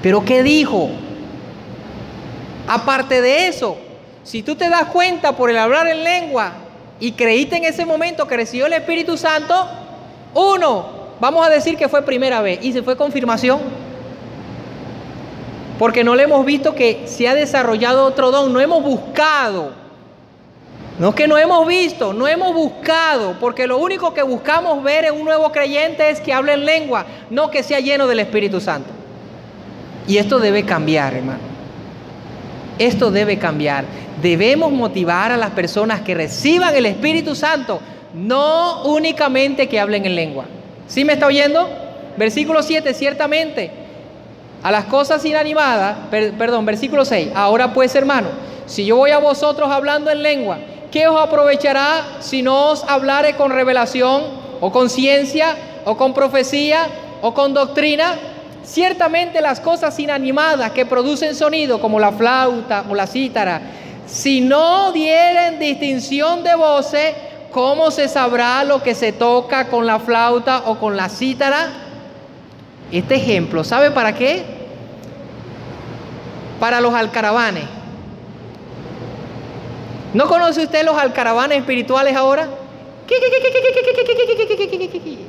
¿Pero qué dijo? Aparte de eso, si tú te das cuenta por el hablar en lengua y creíste en ese momento que recibió el Espíritu Santo, vamos a decir que fue primera vez y se fue confirmación. Porque no le hemos visto que se ha desarrollado otro don, no hemos buscado. No es que no hemos visto, no hemos buscado, porque lo único que buscamos ver en un nuevo creyente es que hable en lengua, no que sea lleno del Espíritu Santo. Y esto debe cambiar, hermano. Esto debe cambiar. Debemos motivar a las personas que reciban el Espíritu Santo, no únicamente que hablen en lengua. ¿Sí me está oyendo? Versículo 7, ciertamente, a las cosas inanimadas, versículo 6. Ahora pues, hermano, si yo voy a vosotros hablando en lengua, ¿qué os aprovechará si no os hablare con revelación, o con ciencia, o con profecía, o con doctrina? Ciertamente las cosas inanimadas que producen sonido, como la flauta o la cítara, si no dieren distinción de voces, ¿cómo se sabrá lo que se toca con la flauta o con la cítara? Este ejemplo, ¿sabe para qué? Para los alcaravanes. ¿No conoce usted los alcaravanes espirituales ahora?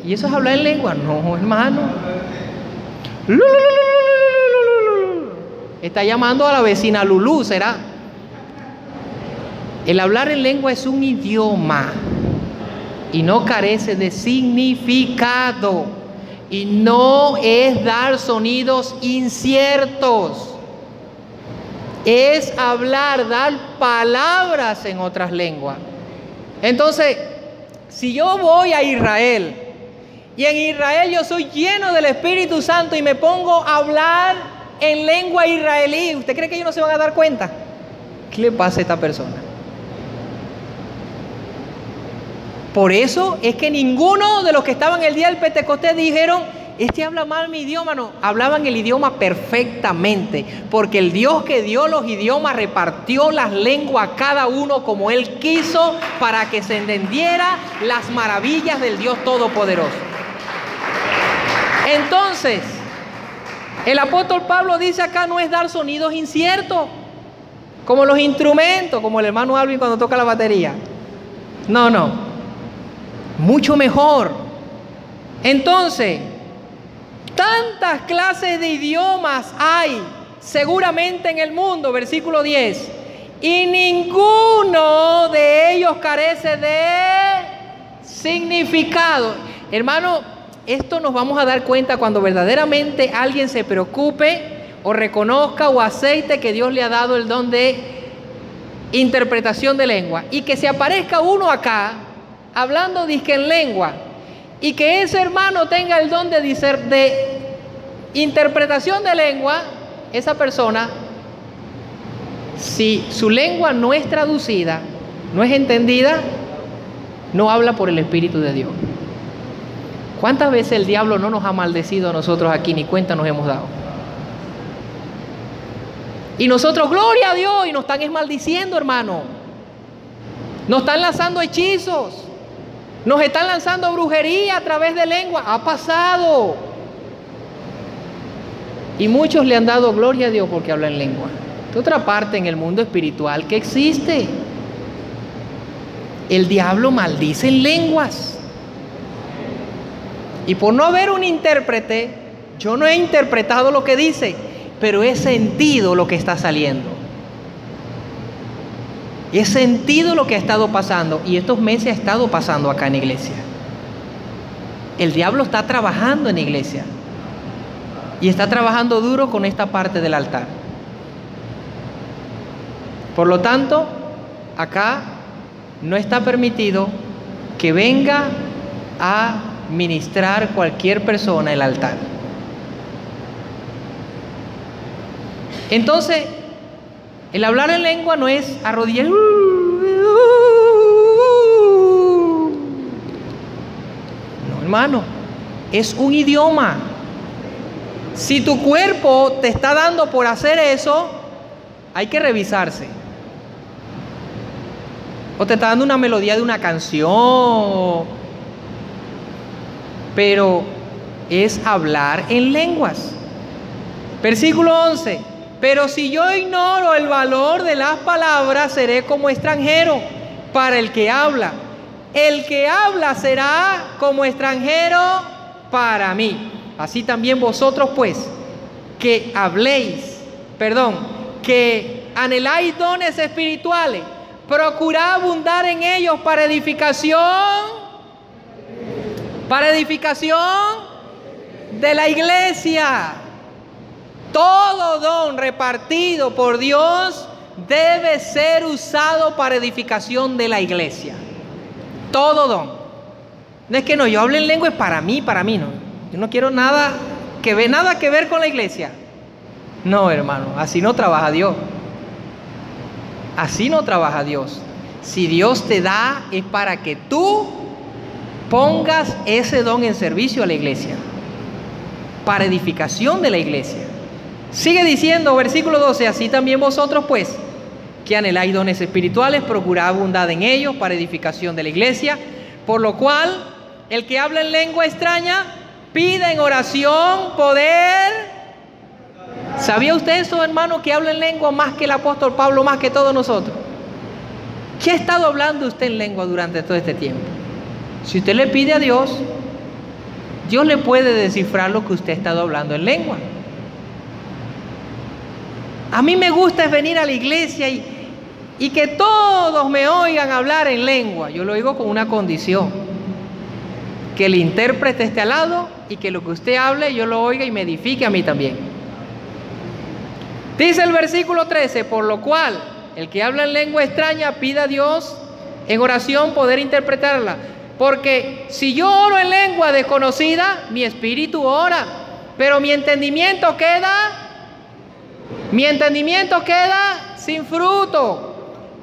¿Y eso es hablar en lengua? No, hermano. Está llamando a la vecina Lulú, ¿será? El hablar en lengua es un idioma y no carece de significado, y no es dar sonidos inciertos, es hablar, dar palabras en otras lenguas. Entonces, si yo voy a Israel y en Israel yo soy lleno del Espíritu Santo y me pongo a hablar en lengua israelí, ¿usted cree que ellos no se van a dar cuenta? ¿Qué le pasa a esta persona? Por eso es que ninguno de los que estaban el día del Pentecostés dijeron, este habla mal mi idioma. No, hablaban el idioma perfectamente, porque el Dios que dio los idiomas repartió las lenguas a cada uno como Él quiso para que se entendiera las maravillas del Dios Todopoderoso. Entonces, el apóstol Pablo dice acá, no es dar sonidos inciertos, como los instrumentos, como el hermano Alvin cuando toca la batería. No, no. Mucho mejor. Entonces, tantas clases de idiomas hay seguramente en el mundo, versículo 10, y ninguno de ellos carece de significado. Hermano, esto nos vamos a dar cuenta cuando verdaderamente alguien se preocupe o reconozca o acepte que Dios le ha dado el don de interpretación de lengua, y que se aparezca uno acá hablando disque en lengua, y que ese hermano tenga el don de interpretación de lengua. Esa persona, si su lengua no es traducida, no es entendida, no habla por el Espíritu de Dios. ¿Cuántas veces el diablo no nos ha maldecido a nosotros aquí, ni cuenta nos hemos dado? Y nosotros, gloria a Dios, y nos están maldiciendo, hermano. Nos están lanzando hechizos. Nos están lanzando brujería a través de lengua. Ha pasado. Y muchos le han dado gloria a Dios porque hablan lengua. De otra parte, en el mundo espiritual que existe, el diablo maldice en lenguas. Y por no haber un intérprete, yo no he interpretado lo que dice, pero he sentido lo que está saliendo. He sentido lo que ha estado pasando, y estos meses ha estado pasando acá en la iglesia. El diablo está trabajando en la iglesia y está trabajando duro con esta parte del altar. Por lo tanto, acá no está permitido que venga a ministrar cualquier persona el altar. Entonces, el hablar en lengua no es arrodillar. No, hermano, es un idioma. Si tu cuerpo te está dando por hacer eso, hay que revisarse. O te está dando una melodía de una canción, pero es hablar en lenguas. Versículo 11. Pero si yo ignoro el valor de las palabras, seré como extranjero para el que habla. El que habla será como extranjero para mí. Así también vosotros, pues, que anheláis dones espirituales, procurad abundar en ellos para edificación de la iglesia. Todo don repartido por Dios debe ser usado para edificación de la iglesia. Todo don. No es que no, yo hable en lengua, es para mí no. Yo no quiero nada que ver con la iglesia. No, hermano, así no trabaja Dios. Así no trabaja Dios. Si Dios te da, es para que tú pongas ese don en servicio a la iglesia, para edificación de la iglesia. Sigue diciendo, versículo 12, así también vosotros, pues, que anheláis dones espirituales, procurad abundar en ellos para edificación de la iglesia, por lo cual, el que habla en lengua extraña, pide en oración poder. ¿Sabía usted eso, hermano, que habla en lengua más que el apóstol Pablo, más que todos nosotros? ¿Qué ha estado hablando usted en lengua durante todo este tiempo? Si usted le pide a Dios, Dios le puede descifrar lo que usted ha estado hablando en lengua. A mí me gusta es venir a la iglesia y que todos me oigan hablar en lengua. Yo lo digo con una condición: que el intérprete esté al lado y que lo que usted hable yo lo oiga y me edifique a mí también. Dice el versículo 13, por lo cual el que habla en lengua extraña pida a Dios en oración poder interpretarla. Porque si yo oro en lengua desconocida, mi espíritu ora, pero mi entendimiento queda sin fruto.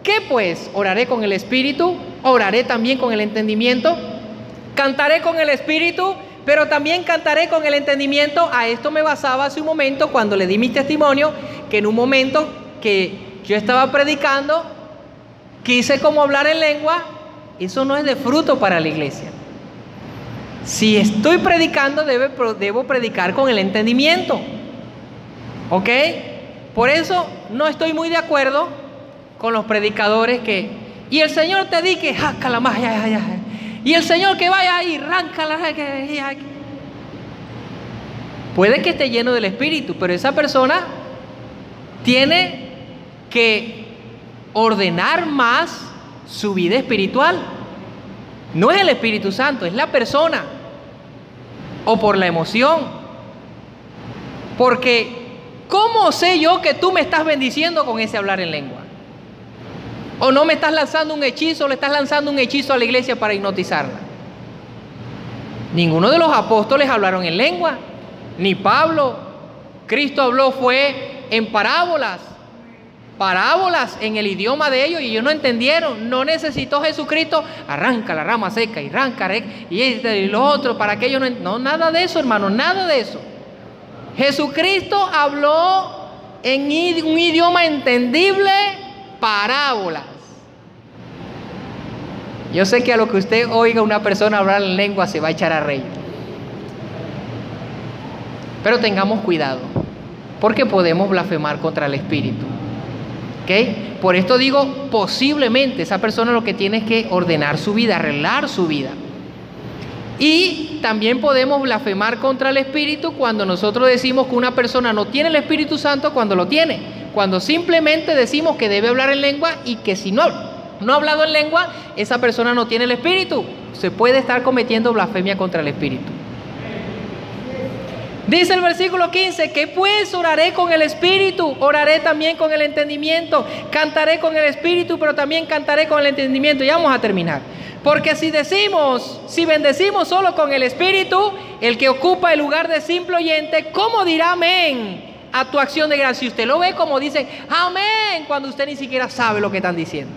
¿Qué pues? ¿Oraré con el espíritu? ¿Oraré también con el entendimiento? ¿Cantaré con el espíritu? Pero también cantaré con el entendimiento. A esto me basaba hace un momento cuando le di mi testimonio, que en un momento que yo estaba predicando, quise como hablar en lengua. Eso no es de fruto para la iglesia. Si estoy predicando, debo predicar con el entendimiento. ¿Ok? Por eso no estoy muy de acuerdo con los predicadores que... Y el Señor te di que jáscala más, y el Señor que vaya ahí, ráncala. Puede que esté lleno del Espíritu, pero esa persona tiene que ordenar más su vida espiritual. No es el Espíritu Santo, es la persona. O por la emoción. Porque, ¿cómo sé yo que tú me estás bendiciendo con ese hablar en lengua? O no me estás lanzando un hechizo, le estás lanzando un hechizo a la iglesia para hipnotizarla. Ninguno de los apóstoles hablaron en lengua, ni Pablo. Cristo habló fue en parábolas en el idioma de ellos, y ellos no entendieron. No necesitó Jesucristo, arranca la rama seca y arranca y lo otro para que ellos no, nada de eso, hermano, nada de eso. Jesucristo habló en un idioma entendible, parábolas. Yo sé que a lo que usted oiga una persona hablar en lengua se va a echar a reír, pero tengamos cuidado, porque podemos blasfemar contra el Espíritu. ¿Okay? Por esto digo, posiblemente esa persona lo que tiene es que ordenar su vida, arreglar su vida. Y también podemos blasfemar contra el Espíritu cuando nosotros decimos que una persona no tiene el Espíritu Santo cuando lo tiene. Cuando simplemente decimos que debe hablar en lengua y que si no ha hablado en lengua, esa persona no tiene el Espíritu. Se puede estar cometiendo blasfemia contra el Espíritu. Dice el versículo 15, que pues oraré con el Espíritu, oraré también con el entendimiento, cantaré con el Espíritu, pero también cantaré con el entendimiento. Ya vamos a terminar. Porque si bendecimos solo con el Espíritu, el que ocupa el lugar de simple oyente, ¿cómo dirá amén a tu acción de gracia? Si usted lo ve como dicen amén, cuando usted ni siquiera sabe lo que están diciendo.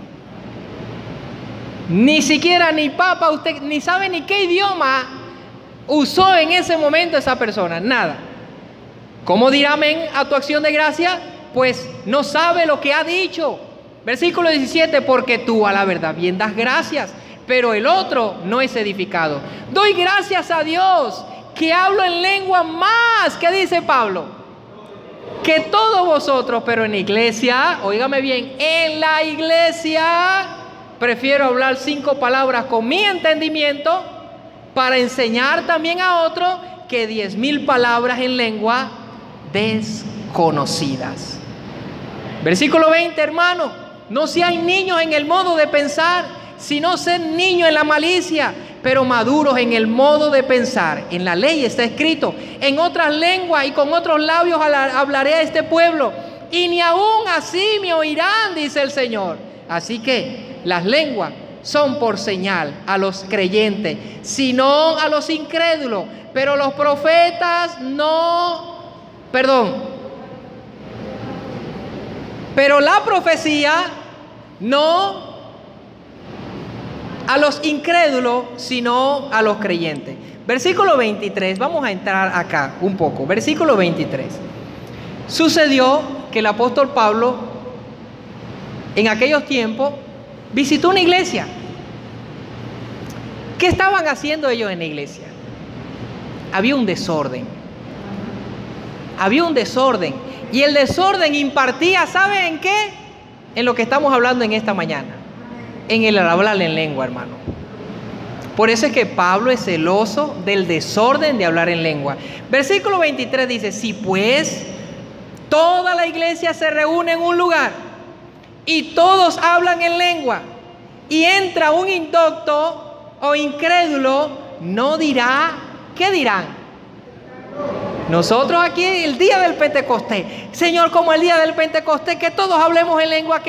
Ni siquiera, ni papa, usted ni sabe ni qué idioma usó en ese momento esa persona, nada. ¿Cómo dirá amén a tu acción de gracia? Pues no sabe lo que ha dicho. Versículo 17, porque tú a la verdad bien das gracias, pero el otro no es edificado. Doy gracias a Dios que hablo en lengua más, ¿qué dice Pablo? Que todos vosotros, pero en la iglesia, óigame bien, en la iglesia prefiero hablar 5 palabras con mi entendimiento para enseñar también a otro que 10,000 palabras en lengua desconocidas. Versículo 20, hermano, no sean niños en el modo de pensar, sino ser niños en la malicia, pero maduros en el modo de pensar. En la ley está escrito, en otras lenguas y con otros labios hablaré a este pueblo, y ni aún así me oirán, dice el Señor. Así que las lenguas son por señal a los creyentes, sino a los incrédulos. Pero los profetas pero la profecía no a los incrédulos, sino a los creyentes. Versículo 23, vamos a entrar acá un poco. Versículo 23. Sucedió que el apóstol Pablo en aquellos tiempos visitó una iglesia. ¿Qué estaban haciendo ellos en la iglesia? Había un desorden. Y el desorden impartía, ¿saben en qué? En lo que estamos hablando en esta mañana. En el hablar en lengua, hermano. Por eso es que Pablo es celoso del desorden de hablar en lengua. Versículo 23 dice, si pues toda la iglesia se reúne en un lugar y todos hablan en lengua y entra un indocto o incrédulo, no dirá, ¿qué dirán? Nosotros aquí el día del Pentecostés, Señor, como el día del Pentecostés, que todos hablemos en lengua,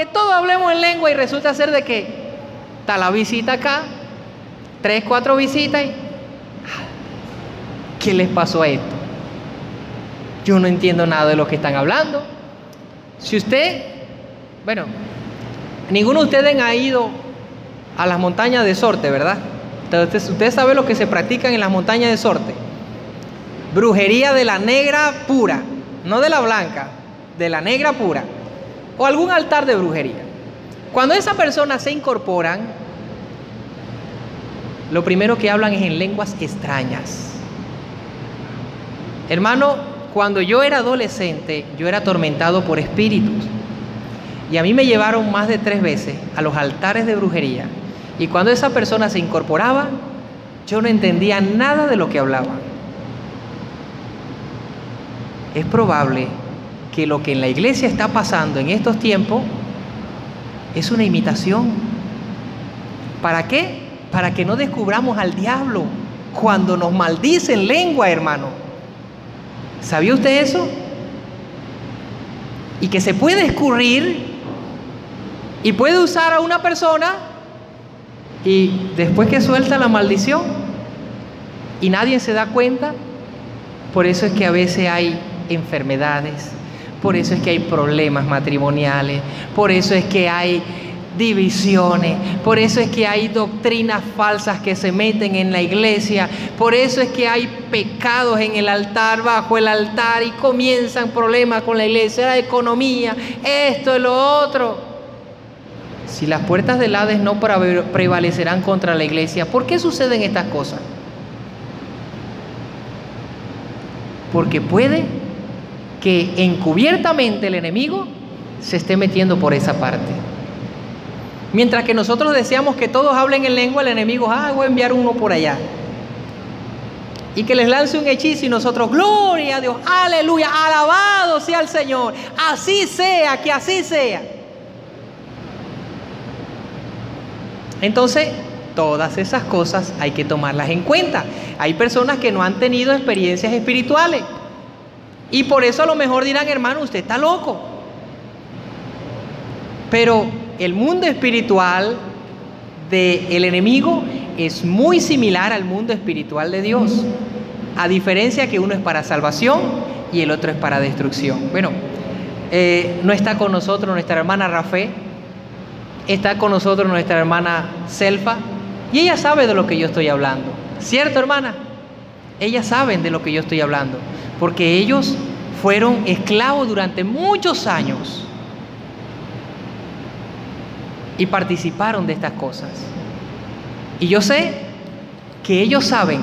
y resulta ser de que está la visita acá, 3, 4 visitas y ¿qué les pasó a esto? Yo no entiendo nada de lo que están hablando. Si usted, bueno, ninguno de ustedes ha ido a las montañas de Sorte, ¿verdad? Entonces, usted sabe lo que se practican en las montañas de Sorte. Brujería de la negra pura, no de la blanca, de la negra pura. O algún altar de brujería. Cuando esas personas se incorporan, lo primero que hablan es en lenguas extrañas. Hermano, cuando yo era adolescente, yo era atormentado por espíritus. Y a mí me llevaron más de 3 veces a los altares de brujería. Y cuando esa persona se incorporaba, yo no entendía nada de lo que hablaba. Es probable que lo que en la iglesia está pasando en estos tiempos es una imitación. ¿Para qué? Para que no descubramos al diablo cuando nos maldice en lengua, hermano. ¿Sabía usted eso? Y que se puede escurrir y puede usar a una persona y después que suelta la maldición y nadie se da cuenta. Por eso es que a veces hay enfermedades, por eso es que hay problemas matrimoniales, por eso es que hay divisiones, por eso es que hay doctrinas falsas que se meten en la iglesia, por eso es que hay pecados en el altar, bajo el altar, y comienzan problemas con la iglesia, la economía, esto y lo otro. Si las puertas del Hades no prevalecerán contra la iglesia, ¿por qué suceden estas cosas? Porque puede que encubiertamente el enemigo se esté metiendo por esa parte. Mientras que nosotros deseamos que todos hablen en lengua, el enemigo, voy a enviar uno por allá. Y que les lance un hechizo y nosotros, gloria a Dios, aleluya, alabado sea el Señor. Así sea, que así sea. Entonces, todas esas cosas hay que tomarlas en cuenta. Hay personas que no han tenido experiencias espirituales. Y por eso a lo mejor dirán, hermano, usted está loco. Pero el mundo espiritual del enemigo es muy similar al mundo espiritual de Dios. A diferencia que uno es para salvación y el otro es para destrucción. Bueno, no está con nosotros nuestra hermana Rafé. Está con nosotros nuestra hermana Selfa. Y ella sabe de lo que yo estoy hablando. ¿Cierto, hermana? Ellas saben de lo que yo estoy hablando. Porque ellos fueron esclavos durante muchos años. Y participaron de estas cosas. Y yo sé que ellos saben